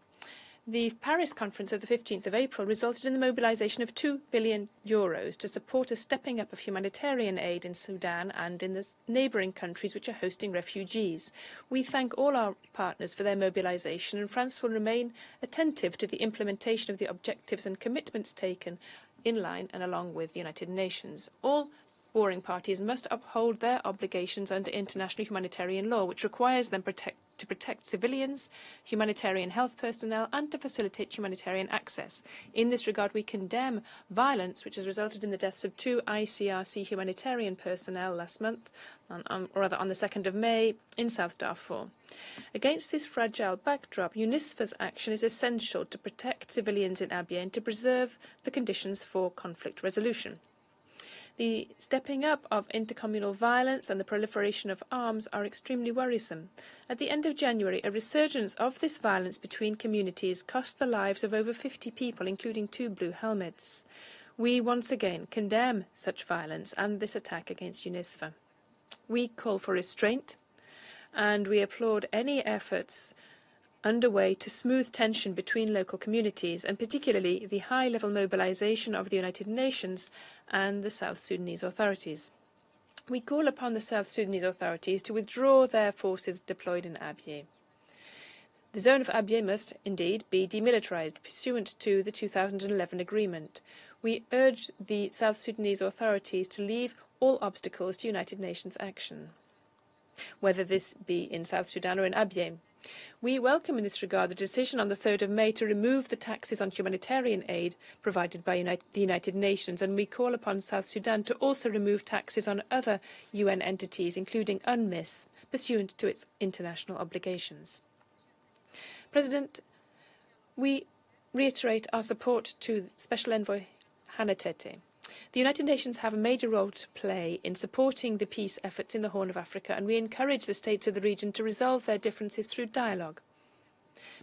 The Paris conference of the 15th of April resulted in the mobilization of €2 billion to support a stepping up of humanitarian aid in Sudan and in the neighbouring countries which are hosting refugees. We thank all our partners for their mobilization, and France will remain attentive to the implementation of the objectives and commitments taken in line and along with the United Nations. All warring parties must uphold their obligations under international humanitarian law, which requires them to protect civilians, humanitarian health personnel, and to facilitate humanitarian access. In this regard, we condemn violence which has resulted in the deaths of 2 ICRC humanitarian personnel last month, on the 2nd of May, in South Darfur. Against this fragile backdrop, UNISFA's action is essential to protect civilians in Abyei and to preserve the conditions for conflict resolution. The stepping up of intercommunal violence and the proliferation of arms are extremely worrisome. At the end of January, a resurgence of this violence between communities cost the lives of over 50 people, including 2 blue helmets. We once again condemn such violence and this attack against UNISFA. We call for restraint, and we applaud any efforts underway to smooth tension between local communities, and particularly the high-level mobilization of the United Nations and the South Sudanese authorities. We call upon the South Sudanese authorities to withdraw their forces deployed in Abyei. The zone of Abyei must indeed be demilitarized pursuant to the 2011 agreement. We urge the South Sudanese authorities to leave all obstacles to United Nations action, whether this be in South Sudan or in Abyei. We welcome in this regard the decision on the 3rd of May to remove the taxes on humanitarian aid provided by the United Nations, and we call upon South Sudan to also remove taxes on other UN entities, including UNMISS, pursuant to its international obligations. President, we reiterate our support to Special Envoy Hannah Tete. The United Nations have a major role to play in supporting the peace efforts in the Horn of Africa, and we encourage the states of the region to resolve their differences through dialogue,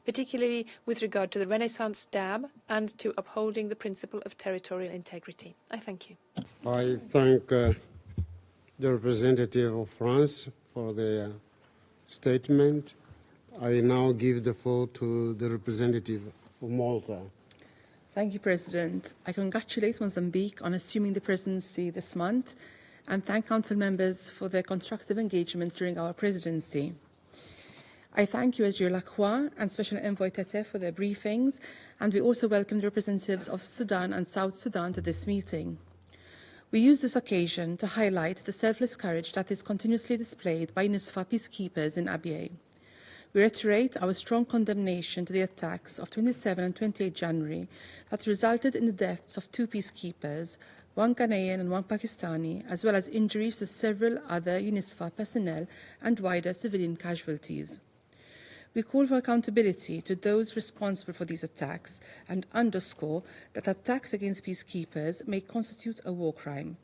particularly with regard to the Renaissance Dam and to upholding the principle of territorial integrity. I thank you. I thank the representative of France for their statement. I now give the floor to the representative of Malta. Thank you, President. I congratulate Mozambique on assuming the presidency this month and thank Council members for their constructive engagement during our presidency. I thank USG Lacroix and Special Envoy Tete for their briefings, and we also welcome the representatives of Sudan and South Sudan to this meeting. We use this occasion to highlight the selfless courage that is continuously displayed by UNISFA peacekeepers in Abyei. We reiterate our strong condemnation to the attacks of 27 and 28 January that resulted in the deaths of 2 peacekeepers, 1 Ghanaian and 1 Pakistani, as well as injuries to several other UNISFA personnel and wider civilian casualties. We call for accountability to those responsible for these attacks and underscore that attacks against peacekeepers may constitute a war crime.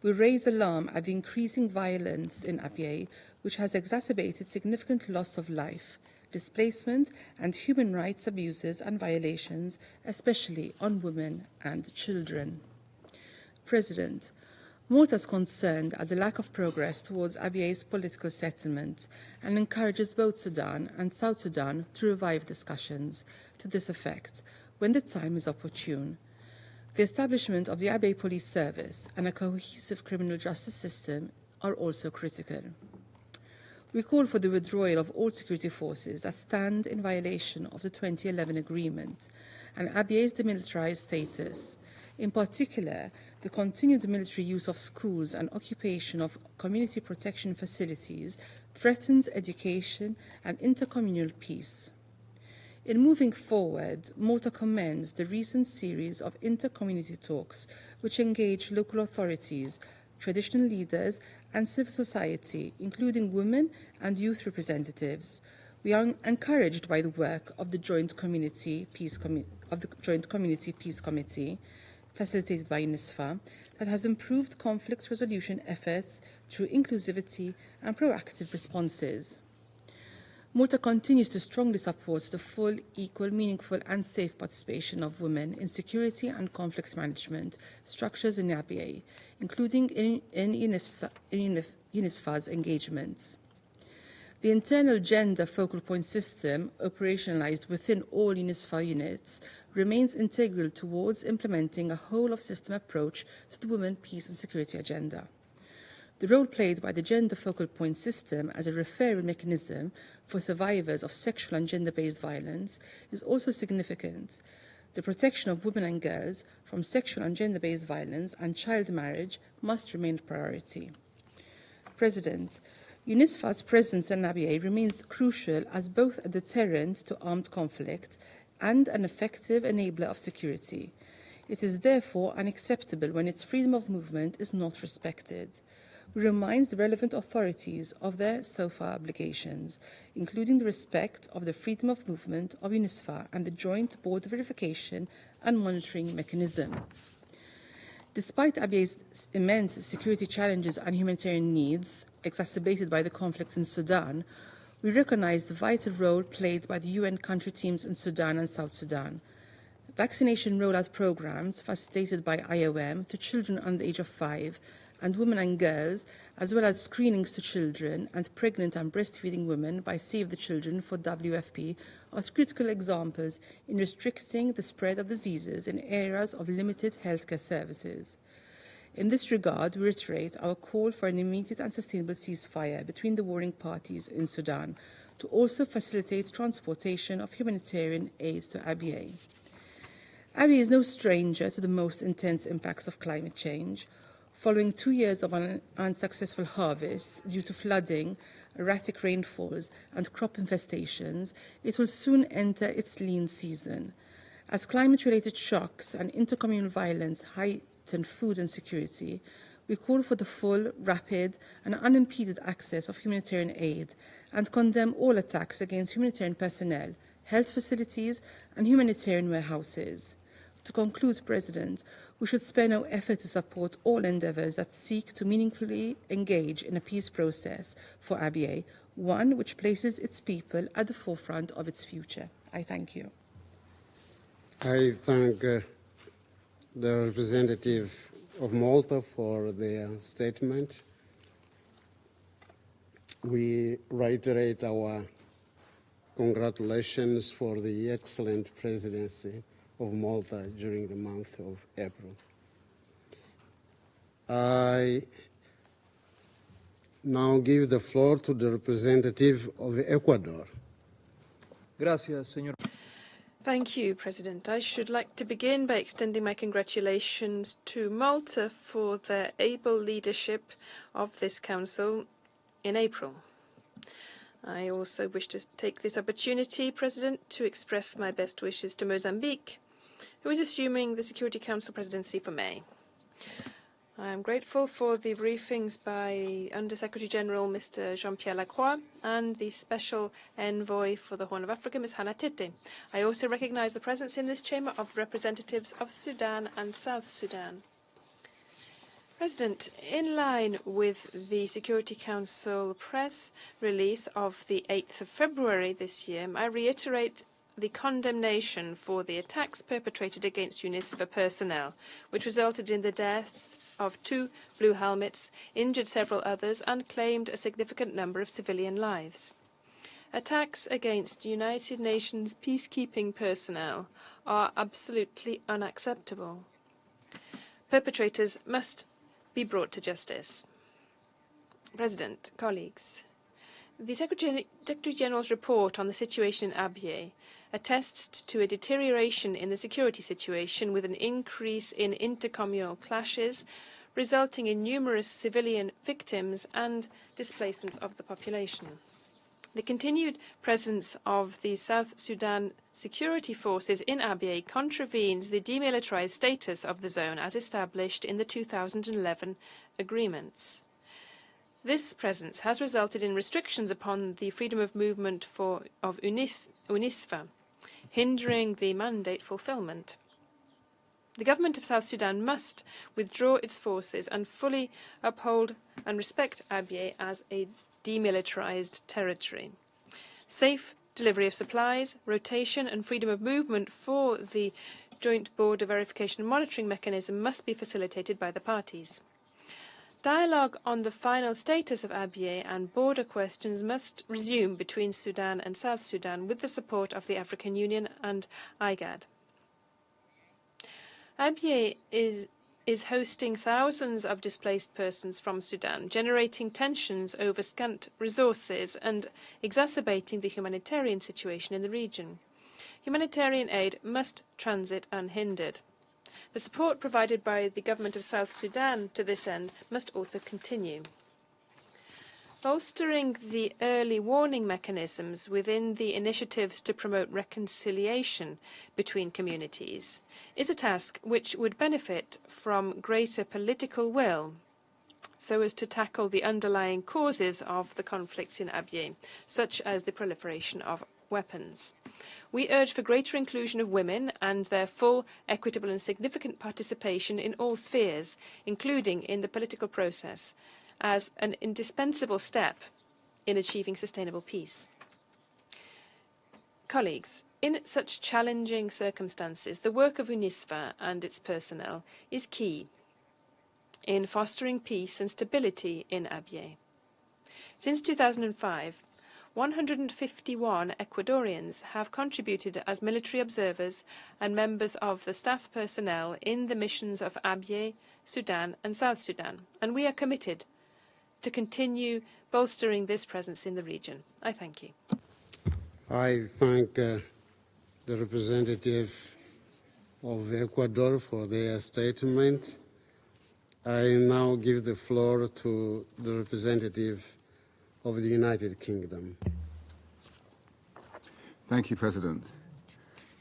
We raise alarm at the increasing violence in Abyei, which has exacerbated significant loss of life, displacement, and human rights abuses and violations, especially on women and children. President, Malta is concerned at the lack of progress towards Abyei's political settlement and encourages both Sudan and South Sudan to revive discussions to this effect when the time is opportune. The establishment of the Abyei Police Service and a cohesive criminal justice system are also critical. We call for the withdrawal of all security forces that stand in violation of the 2011 agreement and Abyei's demilitarized status. In particular, the continued military use of schools and occupation of community protection facilities threatens education and intercommunal peace. In moving forward, Malta commends the recent series of inter-community talks which engage local authorities, traditional leaders, and civil society, including women and youth representatives. We are encouraged by the work of the Joint Community Peace Committee, facilitated by UNISFA, that has improved conflict resolution efforts through inclusivity and proactive responses. Malta continues to strongly support the full, equal, meaningful, and safe participation of women in security and conflict management structures in Abyei, including in UNISFA's engagements. The internal gender focal point system, operationalized within all UNISFA units, remains integral towards implementing a whole-of-system approach to the Women, Peace and Security agenda. The role played by the gender focal point system as a referral mechanism for survivors of sexual and gender-based violence is also significant. The protection of women and girls from sexual and gender-based violence and child marriage must remain a priority. President, UNISFA's presence in Abyei remains crucial as both a deterrent to armed conflict and an effective enabler of security. It is therefore unacceptable when its freedom of movement is not respected. We remind the relevant authorities of their SOFA obligations, including the respect of the freedom of movement of UNISFA and the joint border verification and monitoring mechanism. Despite Abyei's immense security challenges and humanitarian needs, exacerbated by the conflict in Sudan, we recognize the vital role played by the UN country teams in Sudan and South Sudan. Vaccination rollout programs facilitated by IOM to children under the age of 5 and women and girls, as well as screenings to children and pregnant and breastfeeding women by Save the Children for WFP, are critical examples in restricting the spread of diseases in areas of limited healthcare services. In this regard, we reiterate our call for an immediate and sustainable ceasefire between the warring parties in Sudan to also facilitate transportation of humanitarian aid to Abyei. Abyei is no stranger to the most intense impacts of climate change. Following 2 years of an unsuccessful harvest due to flooding, erratic rainfalls, and crop infestations, it will soon enter its lean season. As climate-related shocks and intercommunal violence heighten food insecurity, we call for the full, rapid, and unimpeded access of humanitarian aid and condemn all attacks against humanitarian personnel, health facilities, and humanitarian warehouses. To conclude, President, we should spare no effort to support all endeavours that seek to meaningfully engage in a peace process for Abyei, one which places its people at the forefront of its future. I thank you. I thank the representative of Malta for their statement. we reiterate our congratulations for the excellent presidency of Malta during the month of April. I now give the floor to the representative of Ecuador. Gracias, señor. Thank you, President. I should like to begin by extending my congratulations to Malta for their able leadership of this Council in April. I also wish to take this opportunity, President, to express my best wishes to Mozambique, who is assuming the Security Council presidency for May. I am grateful for the briefings by Under-Secretary General Mr. Jean-Pierre Lacroix and the Special Envoy for the Horn of Africa, Ms. Hannah Tete. I also recognize the presence in this chamber of representatives of Sudan and South Sudan. President, in line with the Security Council press release of the 8th of February this year, I reiterate the condemnation for the attacks perpetrated against UNISFA personnel, which resulted in the deaths of 2 blue helmets, injured several others, and claimed a significant number of civilian lives. Attacks against United Nations peacekeeping personnel are absolutely unacceptable. Perpetrators must be brought to justice. President, colleagues, the Secretary General's report on the situation in Abyei attests to a deterioration in the security situation with an increase in intercommunal clashes, resulting in numerous civilian victims and displacements of the population. The continued presence of the South Sudan security forces in Abyei contravenes the demilitarized status of the zone as established in the 2011 agreements. This presence has resulted in restrictions upon the freedom of movement of UNISFA, hindering the mandate fulfillment. The government of South Sudan must withdraw its forces and fully uphold and respect Abyei as a demilitarized territory. Safe delivery of supplies, rotation and freedom of movement for the Joint Border Verification and Monitoring Mechanism must be facilitated by the parties. Dialogue on the final status of Abyei and border questions must resume between Sudan and South Sudan with the support of the African Union and IGAD. Abyei is hosting thousands of displaced persons from Sudan, generating tensions over scant resources and exacerbating the humanitarian situation in the region. Humanitarian aid must transit unhindered. The support provided by the government of South Sudan to this end must also continue. Bolstering the early warning mechanisms within the initiatives to promote reconciliation between communities is a task which would benefit from greater political will so as to tackle the underlying causes of the conflicts in Abyei, such as the proliferation of weapons. We urge for greater inclusion of women and their full, equitable and significant participation in all spheres, including in the political process, as an indispensable step in achieving sustainable peace. Colleagues, in such challenging circumstances, the work of UNISFA and its personnel is key in fostering peace and stability in Abyei. Since 2005, 151 Ecuadorians have contributed as military observers and members of the staff personnel in the missions of Abyei, Sudan and South Sudan, and we are committed to continue bolstering this presence in the region. I thank you. I thank the representative of Ecuador for their statement. I now give the floor to the representative of the United Kingdom. Thank you, President.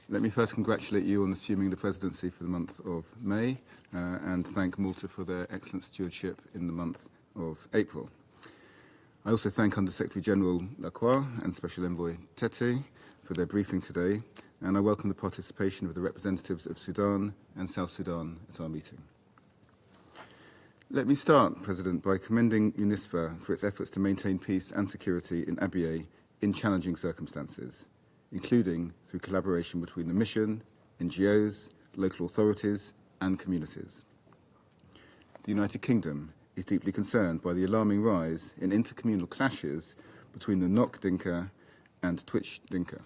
Let me first congratulate you on assuming the presidency for the month of May and thank Malta for their excellent stewardship in the month of April. I also thank Under-Secretary General Lacroix and Special Envoy Tete for their briefing today, and I welcome the participation of the representatives of Sudan and South Sudan at our meeting. Let me start, President, by commending UNISFA for its efforts to maintain peace and security in Abyei in challenging circumstances, including through collaboration between the mission, NGOs, local authorities and communities. The United Kingdom is deeply concerned by the alarming rise in intercommunal clashes between the Nok Dinka and Twitch Dinka.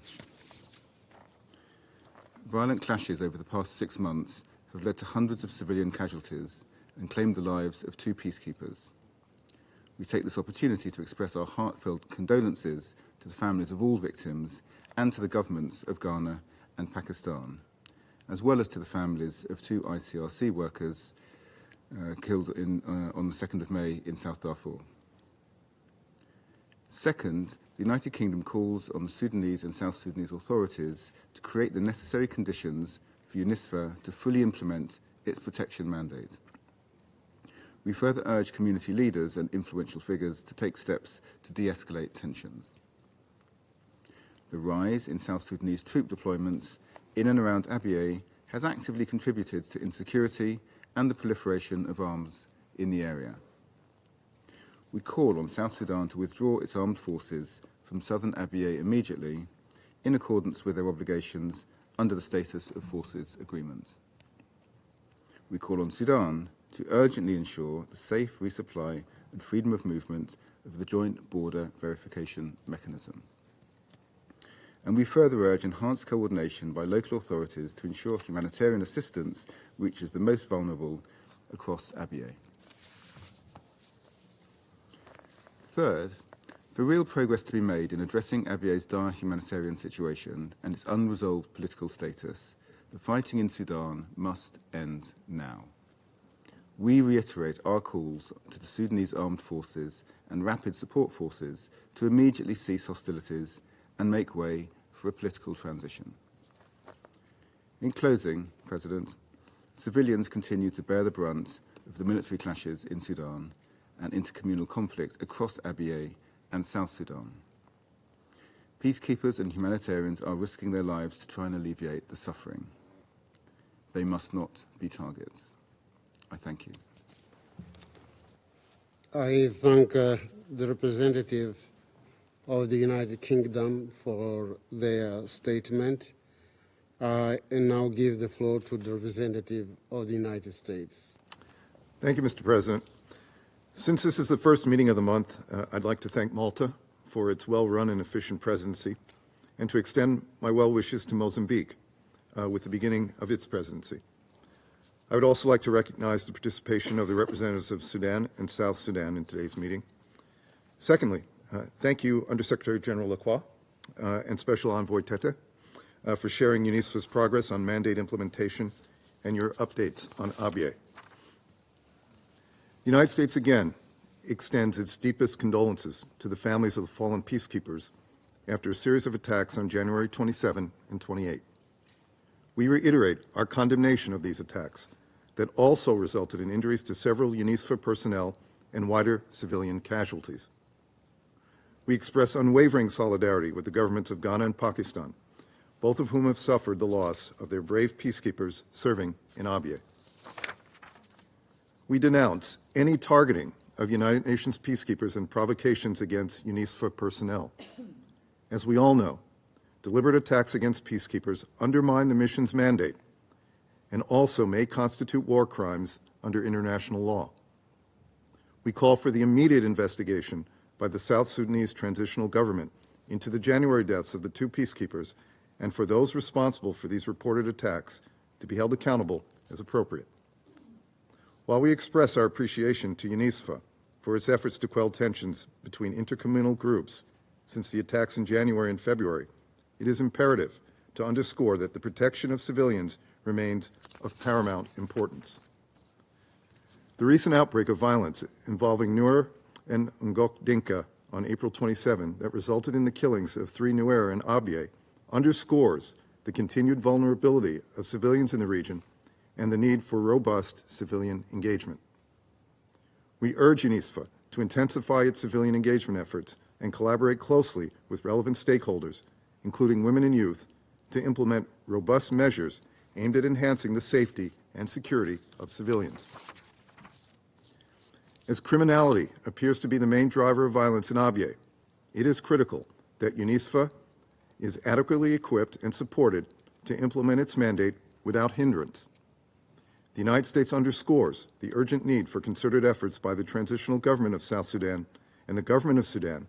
Violent clashes over the past 6 months have led to hundreds of civilian casualties and claimed the lives of 2 peacekeepers. We take this opportunity to express our heartfelt condolences to the families of all victims and to the governments of Ghana and Pakistan, as well as to the families of 2 ICRC workers killed on the 2nd of May in South Darfur. Second, the United Kingdom calls on the Sudanese and South Sudanese authorities to create the necessary conditions for UNISFA to fully implement its protection mandate. We further urge community leaders and influential figures to take steps to de-escalate tensions. The rise in South Sudanese troop deployments in and around Abyei has actively contributed to insecurity and the proliferation of arms in the area. We call on South Sudan to withdraw its armed forces from southern Abyei immediately, in accordance with their obligations under the Status of Forces Agreement. We call on Sudan to urgently ensure the safe resupply and freedom of movement of the Joint Border Verification Mechanism. And we further urge enhanced coordination by local authorities to ensure humanitarian assistance reaches the most vulnerable across Abyei. Third, for real progress to be made in addressing Abyei's dire humanitarian situation and its unresolved political status, the fighting in Sudan must end now. We reiterate our calls to the Sudanese armed forces and rapid support forces to immediately cease hostilities and make way for a political transition. In closing, President, civilians continue to bear the brunt of the military clashes in Sudan and intercommunal conflict across Abyei and South Sudan. Peacekeepers and humanitarians are risking their lives to try and alleviate the suffering. They must not be targets. I thank you. I thank the representative of the United Kingdom for their statement. And now give the floor to the representative of the United States. Thank you, Mr. President. Since this is the first meeting of the month, I'd like to thank Malta for its well-run and efficient presidency, and to extend my well wishes to Mozambique with the beginning of its presidency. I would also like to recognize the participation of the representatives of Sudan and South Sudan in today's meeting. Secondly, thank you, Undersecretary General Lacroix and Special Envoy Tete, for sharing UNISFA's progress on mandate implementation and your updates on Abyei. The United States again extends its deepest condolences to the families of the fallen peacekeepers after a series of attacks on January 27 and 28. We reiterate our condemnation of these attacks that also resulted in injuries to several UNISFA personnel and wider civilian casualties. We express unwavering solidarity with the governments of Ghana and Pakistan, both of whom have suffered the loss of their brave peacekeepers serving in Abyei. We denounce any targeting of United Nations peacekeepers and provocations against UNISFA personnel. As we all know, deliberate attacks against peacekeepers undermine the mission's mandate and also may constitute war crimes under international law. We call for the immediate investigation by the South Sudanese Transitional Government into the January deaths of the 2 peacekeepers, and for those responsible for these reported attacks to be held accountable as appropriate. While we express our appreciation to UNISFA for its efforts to quell tensions between intercommunal groups since the attacks in January and February, it is imperative to underscore that the protection of civilians remains of paramount importance. The recent outbreak of violence involving Nuer and Ngok Dinka on April 27 that resulted in the killings of 3 Nuer and Abyei underscores the continued vulnerability of civilians in the region and the need for robust civilian engagement. We urge UNISFA to intensify its civilian engagement efforts and collaborate closely with relevant stakeholders, including women and youth, to implement robust measures aimed at enhancing the safety and security of civilians. As criminality appears to be the main driver of violence in Abyei, it is critical that UNISFA is adequately equipped and supported to implement its mandate without hindrance. the United States underscores the urgent need for concerted efforts by the transitional government of South Sudan and the government of Sudan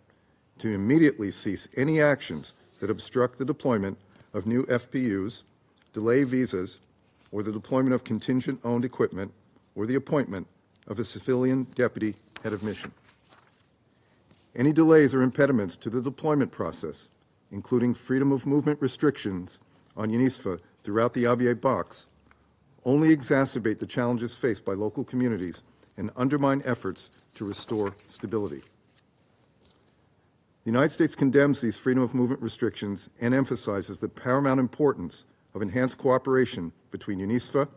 to immediately cease any actions that obstruct the deployment of new FPUs, delay visas, or the deployment of contingent-owned equipment, or the appointment of a civilian deputy head of mission. Any delays or impediments to the deployment process, including freedom of movement restrictions on UNISFA throughout the Abyei box, only exacerbate the challenges faced by local communities and undermine efforts to restore stability. The United States condemns these freedom of movement restrictions and emphasizes the paramount importance of enhanced cooperation between UNISFA,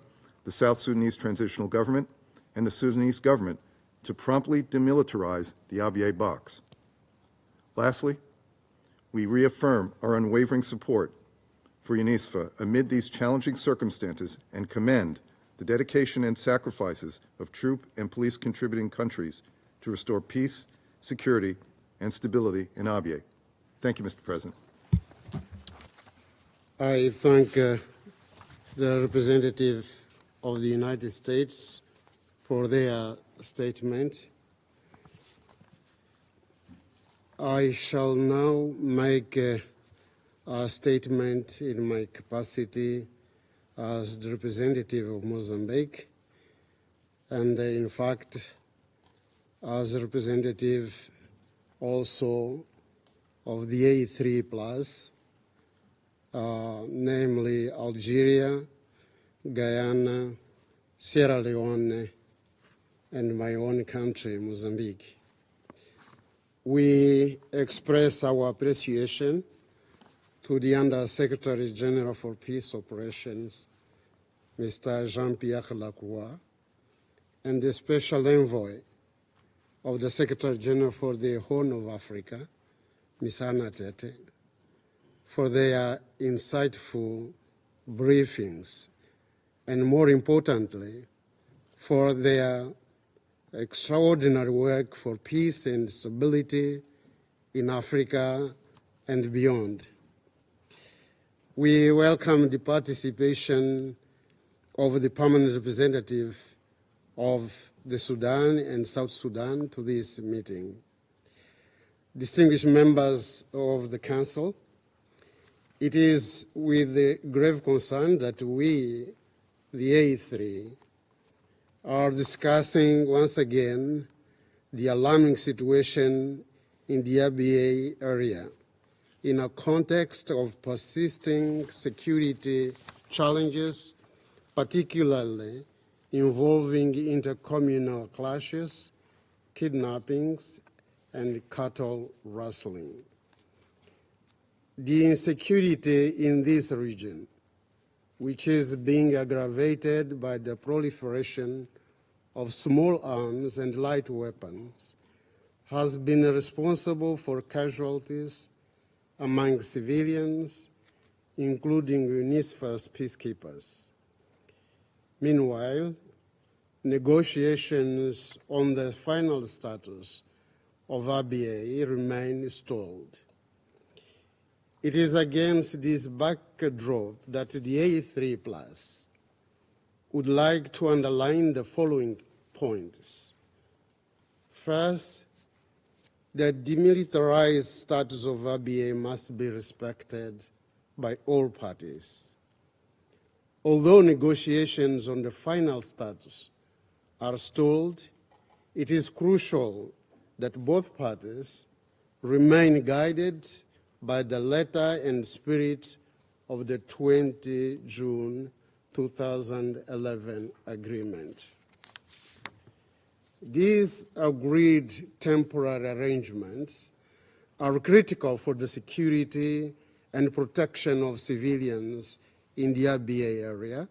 the South Sudanese Transitional Government, and the Sudanese government to promptly demilitarize the Abyei box. Lastly, we reaffirm our unwavering support for UNISFA amid these challenging circumstances and commend the dedication and sacrifices of troop and police contributing countries to restore peace, security, and stability in Abyei. Thank you, Mr. President. I thank the representative of the United States for their statement. I shall now make a statement in my capacity as the representative of Mozambique, and in fact, as a representative also of the A3+, namely Algeria, Guyana, Sierra Leone, and my own country, Mozambique. We express our appreciation to the Under-Secretary General for Peace Operations, Mr. Jean-Pierre Lacroix, and the Special Envoy of the Secretary General for the Horn of Africa, Ms. Hannah Tete, for their insightful briefings, and more importantly, for their extraordinary work for peace and stability in Africa and beyond. We welcome the participation of the permanent representative of the Sudan and South Sudan to this meeting. Distinguished members of the Council, it is with grave concern that we, the A3, are discussing once again the alarming situation in the Abyei area in a context of persisting security challenges, particularly involving intercommunal clashes, kidnappings, and cattle rustling. The insecurity in this region, which is being aggravated by the proliferation of small arms and light weapons, has been responsible for casualties among civilians, including UNISFA's peacekeepers. Meanwhile, negotiations on the final status of Abyei remain stalled. It is against this backdrop that the A3+ would like to underline the following points. First, the demilitarized status of Abyei must be respected by all parties. Although negotiations on the final status are stalled, it is crucial that both parties remain guided by the letter and spirit of the 20 June 2011 agreement. These agreed temporary arrangements are critical for the security and protection of civilians in the Abyei area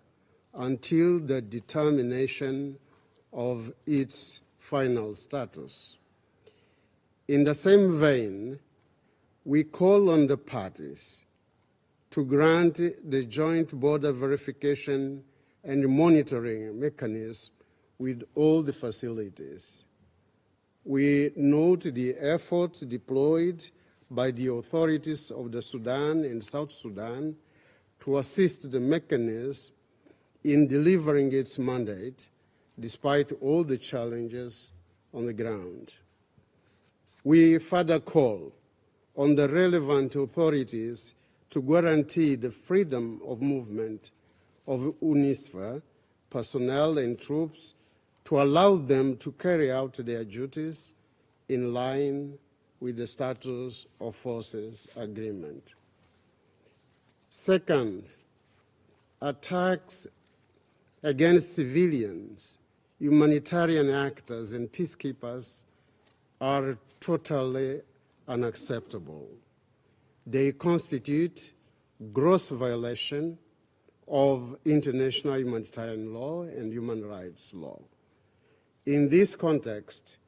until the determination of its final status. In the same vein, we call on the parties to grant the joint border verification and monitoring mechanism with all the facilities. We note the efforts deployed by the authorities of the Sudan and South Sudan to assist the mechanism in delivering its mandate despite all the challenges on the ground. We further call on the relevant authorities to guarantee the freedom of movement of UNISFA personnel and troops, to allow them to carry out their duties in line with the Status of Forces Agreement. Second, attacks against civilians, humanitarian actors, and peacekeepers are totally unacceptable. They constitute gross violation of international humanitarian law and human rights law. In this context,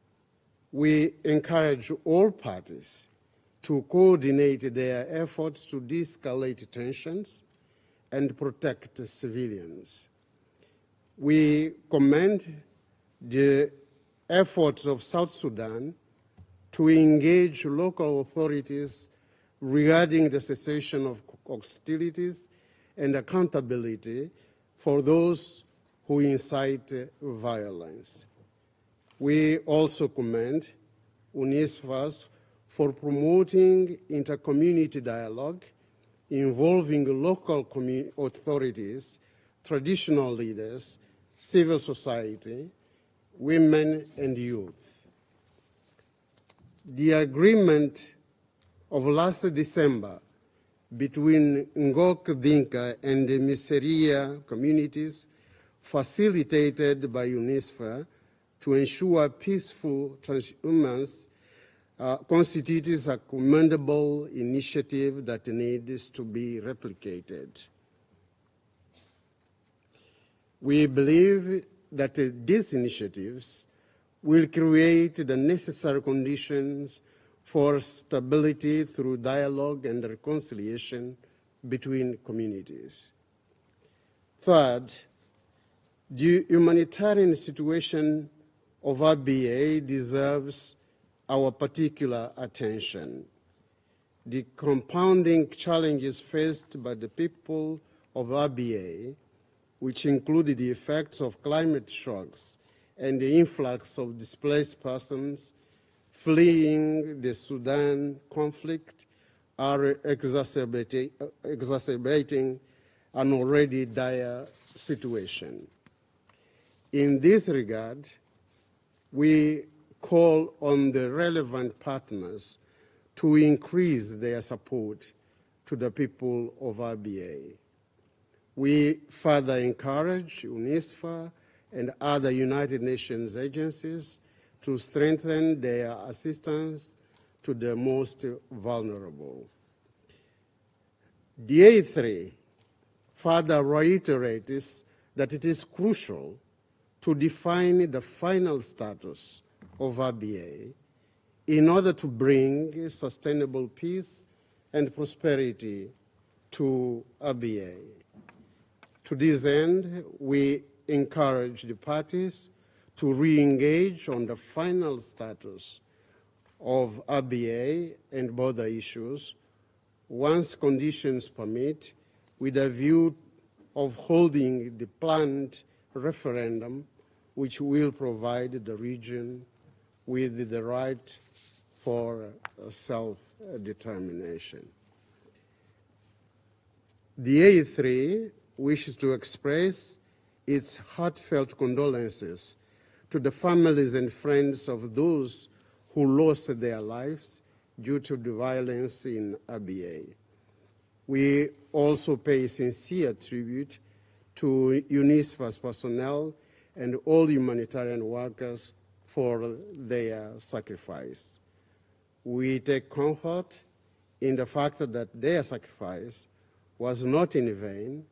we encourage all parties to coordinate their efforts to de-escalate tensions and protect civilians. We commend the efforts of South Sudan to engage local authorities regarding the cessation of hostilities and accountability for those who incite violence. We also commend UNISFAS for promoting inter-community dialogue involving local authorities, traditional leaders, civil society, women, and youth. The agreement of last December between Ngok Dinka and the Miseria communities, facilitated by UNISFA to ensure peaceful transhumance, constitutes a commendable initiative that needs to be replicated. We believe that these initiatives will create the necessary conditions for stability through dialogue and reconciliation between communities. Third, the humanitarian situation of RBA deserves our particular attention. The compounding challenges faced by the people of RBA, which include the effects of climate shocks and the influx of displaced persons fleeing the Sudan conflict, are exacerbating an already dire situation. In this regard, we call on the relevant partners to increase their support to the people of RBA. We further encourage UNISFA and other United Nations agencies to strengthen their assistance to the most vulnerable. The A3 further reiterates that it is crucial to define the final status of RBA in order to bring sustainable peace and prosperity to RBA. To this end, we encourage the parties to re-engage on the final status of RBA and border issues once conditions permit, with a view of holding the planned referendum, which will provide the region with the right for self-determination. The A3 wishes to express its heartfelt condolences to the families and friends of those who lost their lives due to the violence in RBA. We also pay sincere tribute to UNISFA's personnel and all humanitarian workers for their sacrifice. We take comfort in the fact that their sacrifice was not in vain,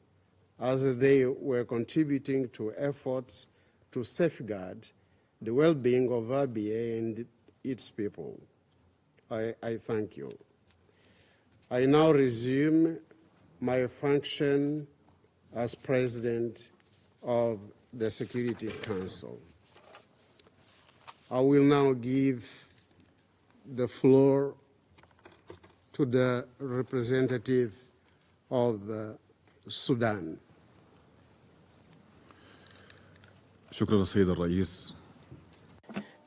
as they were contributing to efforts to safeguard the well-being of RBA and its people. I thank you. I now resume my function as President of the Security Council. I will now give the floor to the representative of Sudan. شكرا سيد الرئيس.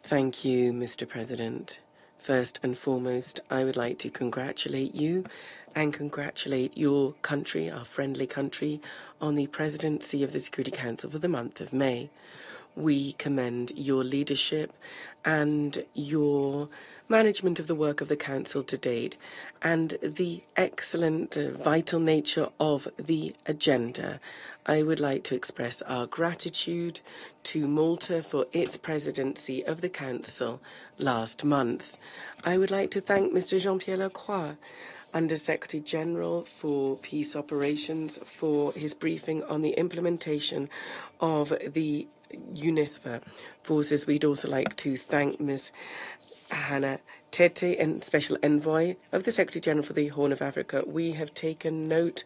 Thank you, Mr. President. First and foremost, I would like to congratulate you and congratulate your country, our friendly country, on the presidency of the Security Council for the month of May. We commend your leadership and your management of the work of the Council to date and the excellent, vital nature of the agenda. I would like to express our gratitude to Malta for its presidency of the Council last month. I would like to thank Mr. Jean-Pierre Lacroix, Under-Secretary General for Peace Operations, for his briefing on the implementation of the UNISFA forces. We'd also like to thank Ms. Hannah Tete, and Special Envoy of the Secretary General for the Horn of Africa. We have taken note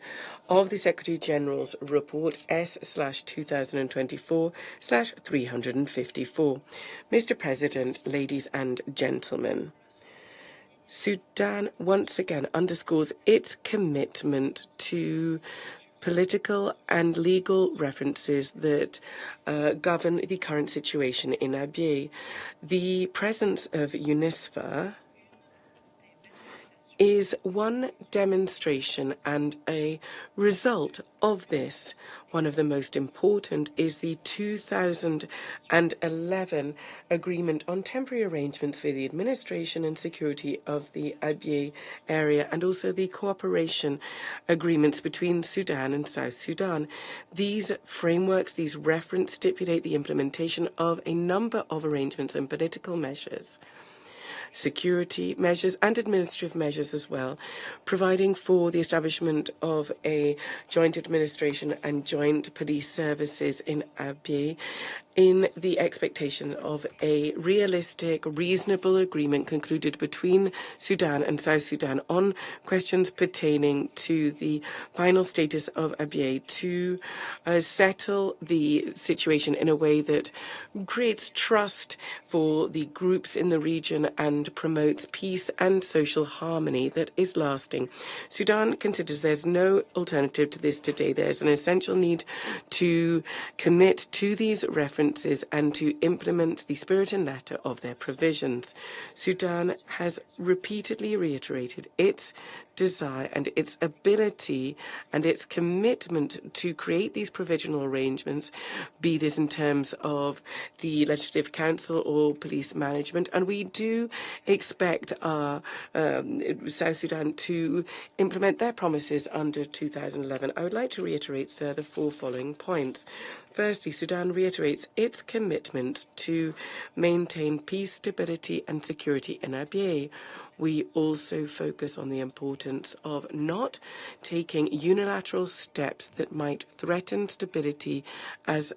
of the Secretary General's report S/2024/354. Mr. President, ladies and gentlemen, Sudan once again underscores its commitment to political and legal references that govern the current situation in Abyei. The presence of UNISFA is one demonstration and a result of this. One of the most important is the 2011 Agreement on Temporary Arrangements for the Administration and Security of the Abyei area, and also the cooperation agreements between Sudan and South Sudan. These frameworks, these references, stipulate the implementation of a number of arrangements and political measures, security measures and administrative measures as well, providing for the establishment of a joint administration and joint police services in Abyei in the expectation of a realistic, reasonable agreement concluded between Sudan and South Sudan on questions pertaining to the final status of Abyei to settle the situation in a way that creates trust for the groups in the region and promotes peace and social harmony that is lasting. Sudan considers there's no alternative to this today. There's an essential need to commit to these references and to implement the spirit and letter of their provisions. Sudan has repeatedly reiterated its desire and its ability and its commitment to create these provisional arrangements, be this in terms of the Legislative Council or police management. And we do expect our South Sudan to implement their promises under 2011. I would like to reiterate, sir, the four following points. Firstly, Sudan reiterates its commitment to maintain peace, stability and security in Abyei. We also focus on the importance of not taking unilateral steps that might threaten stability as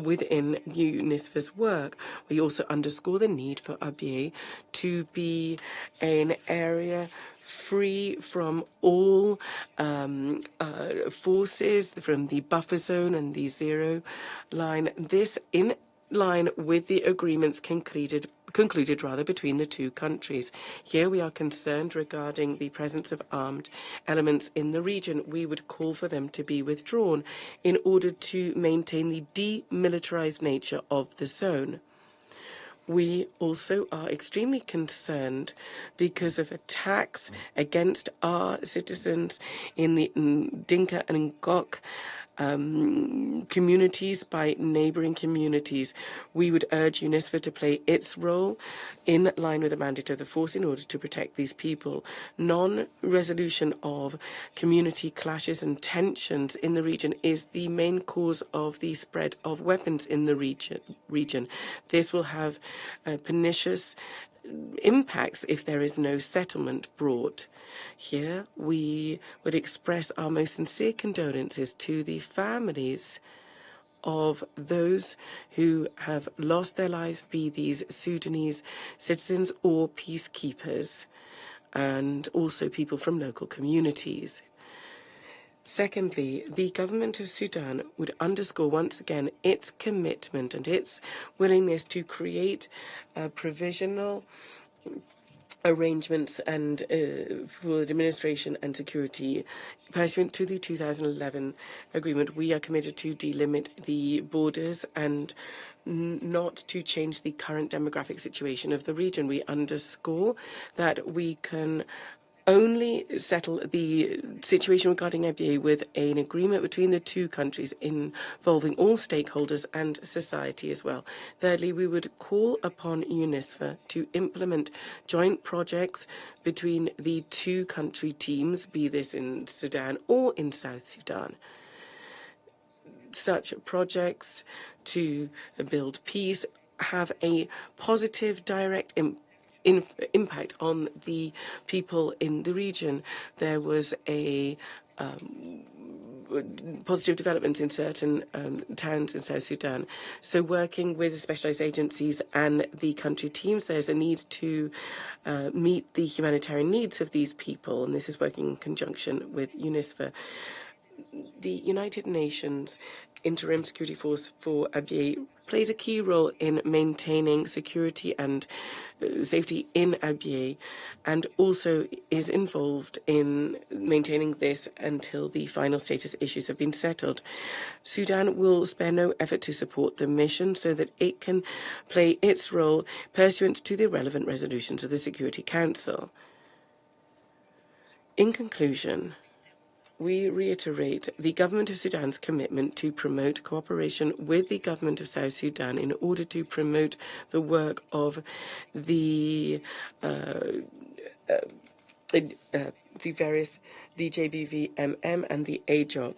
within UNISFA's work. We also underscore the need for Abyei to be an area free from all forces from the buffer zone and the zero line. This in line with the agreements concluded between the two countries. Here we are concerned regarding the presence of armed elements in the region. We would call for them to be withdrawn in order to maintain the demilitarized nature of the zone. We also are extremely concerned because of attacks against our citizens in the Dinka and Ngok communities by neighboring communities. We would urge UNISFA to play its role in line with the mandate of the force in order to protect these people. Non-resolution of community clashes and tensions in the region is the main cause of the spread of weapons in the region. This will have pernicious impacts if there is no settlement brought. Here we would express our most sincere condolences to the families of those who have lost their lives, be these Sudanese citizens or peacekeepers, and also people from local communities. Secondly, the government of Sudan would underscore once again its commitment and its willingness to create a provisional arrangements and for administration and security. Pursuant to the 2011 agreement, we are committed to delimit the borders and not to change the current demographic situation of the region. We underscore that we can only settle the situation regarding ABA with an agreement between the two countries involving all stakeholders and society as well. Thirdly, we would call upon UNISFA to implement joint projects between the two country teams, be this in Sudan or in South Sudan. Such projects to build peace have a positive direct impact on the people in the region. There was a positive developments in certain towns in South Sudan. So working with specialized agencies and the country teams, there's a need to meet the humanitarian needs of these people, and this is working in conjunction with UNISFA. The United Nations Interim Security Force for Abyei plays a key role in maintaining security and safety in Abyei, and also is involved in maintaining this until the final status issues have been settled. Sudan will spare no effort to support the mission so that it can play its role pursuant to the relevant resolutions of the Security Council. In conclusion, we reiterate the Government of Sudan's commitment to promote cooperation with the Government of South Sudan in order to promote the work of the JBVMM and the AJOC,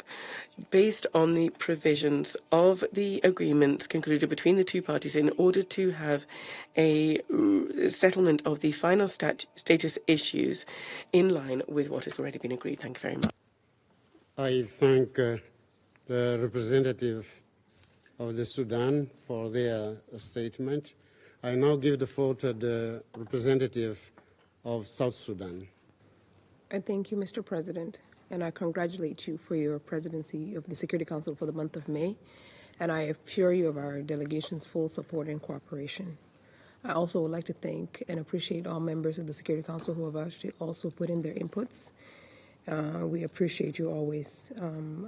based on the provisions of the agreements concluded between the two parties in order to have a settlement of the final status issues in line with what has already been agreed. Thank you very much. I thank the representative of the Sudan for their statement. I now give the floor to the representative of South Sudan. I thank you, Mr. President, and I congratulate you for your presidency of the Security Council for the month of May, and I assure you of our delegation's full support and cooperation. I also would like to thank and appreciate all members of the Security Council who have actually also put in their inputs. We appreciate you always.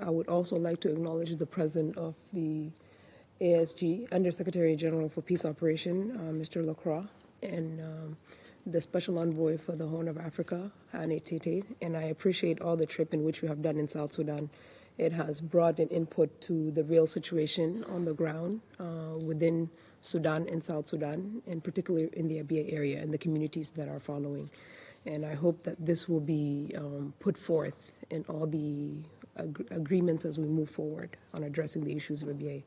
I would also like to acknowledge the President of the ASG, Undersecretary General for Peace Operation, Mr. Lacroix, and the Special Envoy for the Horn of Africa, Anne Tete, and I appreciate all the trip in which you have done in South Sudan. It has brought an input to the real situation on the ground within Sudan and South Sudan, and particularly in the Abyei area and the communities that are following. And I hope that this will be put forth in all the agreements as we move forward on addressing the issues of Abyei.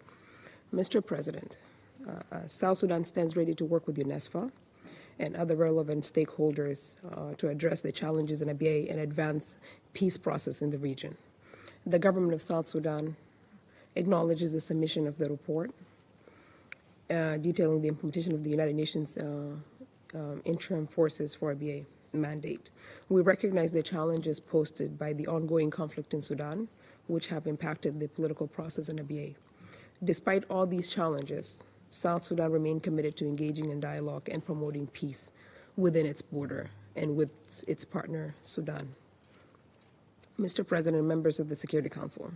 Mr. President, South Sudan stands ready to work with UNESFA and other relevant stakeholders to address the challenges in Abyei and advance peace process in the region. The government of South Sudan acknowledges the submission of the report detailing the implementation of the United Nations interim forces for Abyei mandate. We recognize the challenges posed by the ongoing conflict in Sudan, which have impacted the political process in Abyei. Despite all these challenges, South Sudan remained committed to engaging in dialogue and promoting peace within its border and with its partner, Sudan. Mr. President and members of the Security Council,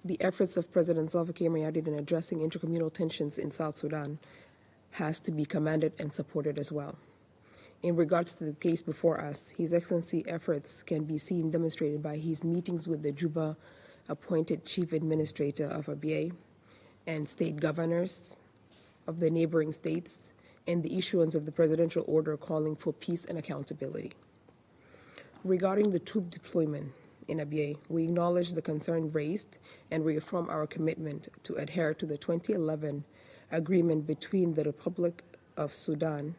the efforts of President Salva Kiir Mayardit in addressing intercommunal tensions in South Sudan has to be commended and supported as well. In regards to the case before us, His Excellency efforts can be seen demonstrated by his meetings with the Juba-appointed Chief Administrator of Abyei and state governors of the neighboring states, and the issuance of the presidential order calling for peace and accountability. Regarding the troop deployment in Abyei, we acknowledge the concern raised and reaffirm our commitment to adhere to the 2011 agreement between the Republic of Sudan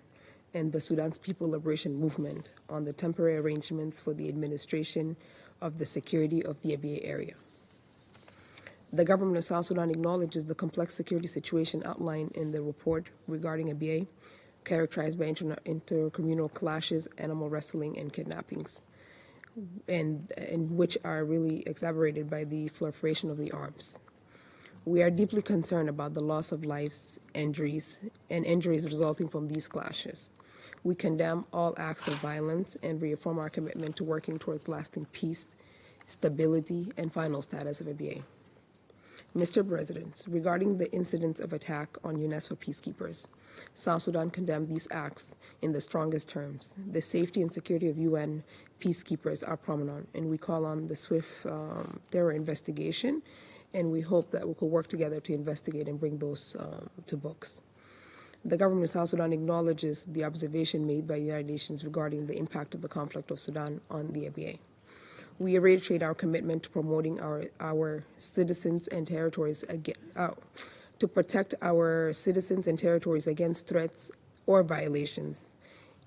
and the Sudan's People Liberation Movement on the temporary arrangements for the administration of the security of the Abyei area. The government of South Sudan acknowledges the complex security situation outlined in the report regarding Abyei, characterized by intercommunal clashes, animal wrestling, and kidnappings, and which are really exacerbated by the proliferation of the arms. We are deeply concerned about the loss of lives, injuries, and injuries resulting from these clashes. We condemn all acts of violence and reaffirm our commitment to working towards lasting peace, stability, and final status of ABA. Mr. President, regarding the incidents of attack on UNESCO peacekeepers, South Sudan condemned these acts in the strongest terms. The safety and security of UN peacekeepers are paramount, and we call on the swift thorough investigation, and we hope that we could work together to investigate and bring those to books. The government of South Sudan acknowledges the observation made by the United Nations regarding the impact of the conflict of Sudan on the ABA. We reiterate our commitment to promoting our citizens and territories to protect our citizens and territories against threats or violations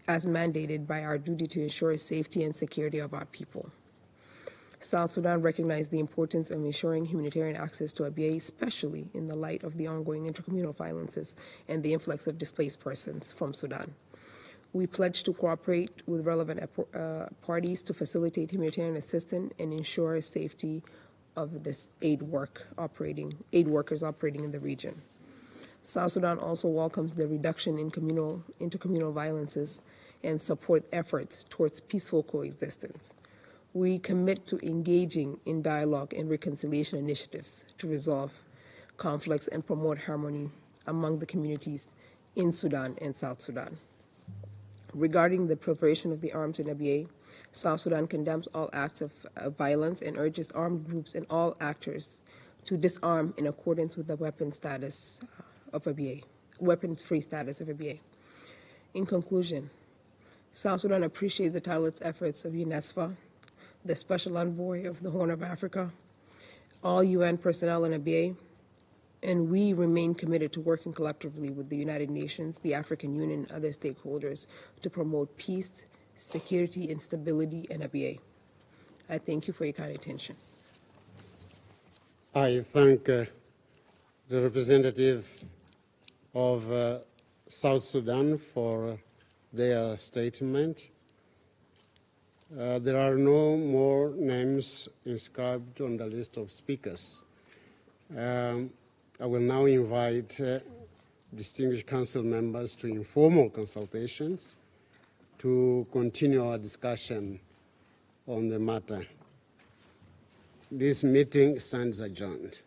as mandated by our duty to ensure safety and security of our people. South Sudan recognized the importance of ensuring humanitarian access to ABA, especially in the light of the ongoing intercommunal violences and the influx of displaced persons from Sudan. We pledge to cooperate with relevant parties to facilitate humanitarian assistance and ensure safety of this aid workers operating in the region. South Sudan also welcomes the reduction in intercommunal violences and support efforts towards peaceful coexistence. We commit to engaging in dialogue and reconciliation initiatives to resolve conflicts and promote harmony among the communities in Sudan and South Sudan. Regarding the proliferation of the arms in ABA, South Sudan condemns all acts of violence and urges armed groups and all actors to disarm in accordance with the weapons-free status of ABA. In conclusion, South Sudan appreciates the tireless efforts of UNESCO, the Special Envoy of the Horn of Africa, all UN personnel in ABA, and we remain committed to working collectively with the United Nations, the African Union, and other stakeholders to promote peace, security, and stability in ABA. I thank you for your kind attention. I thank the representative of South Sudan for their statement. There are no more names inscribed on the list of speakers. I will now invite distinguished council members to informal consultations to continue our discussion on the matter. This meeting stands adjourned.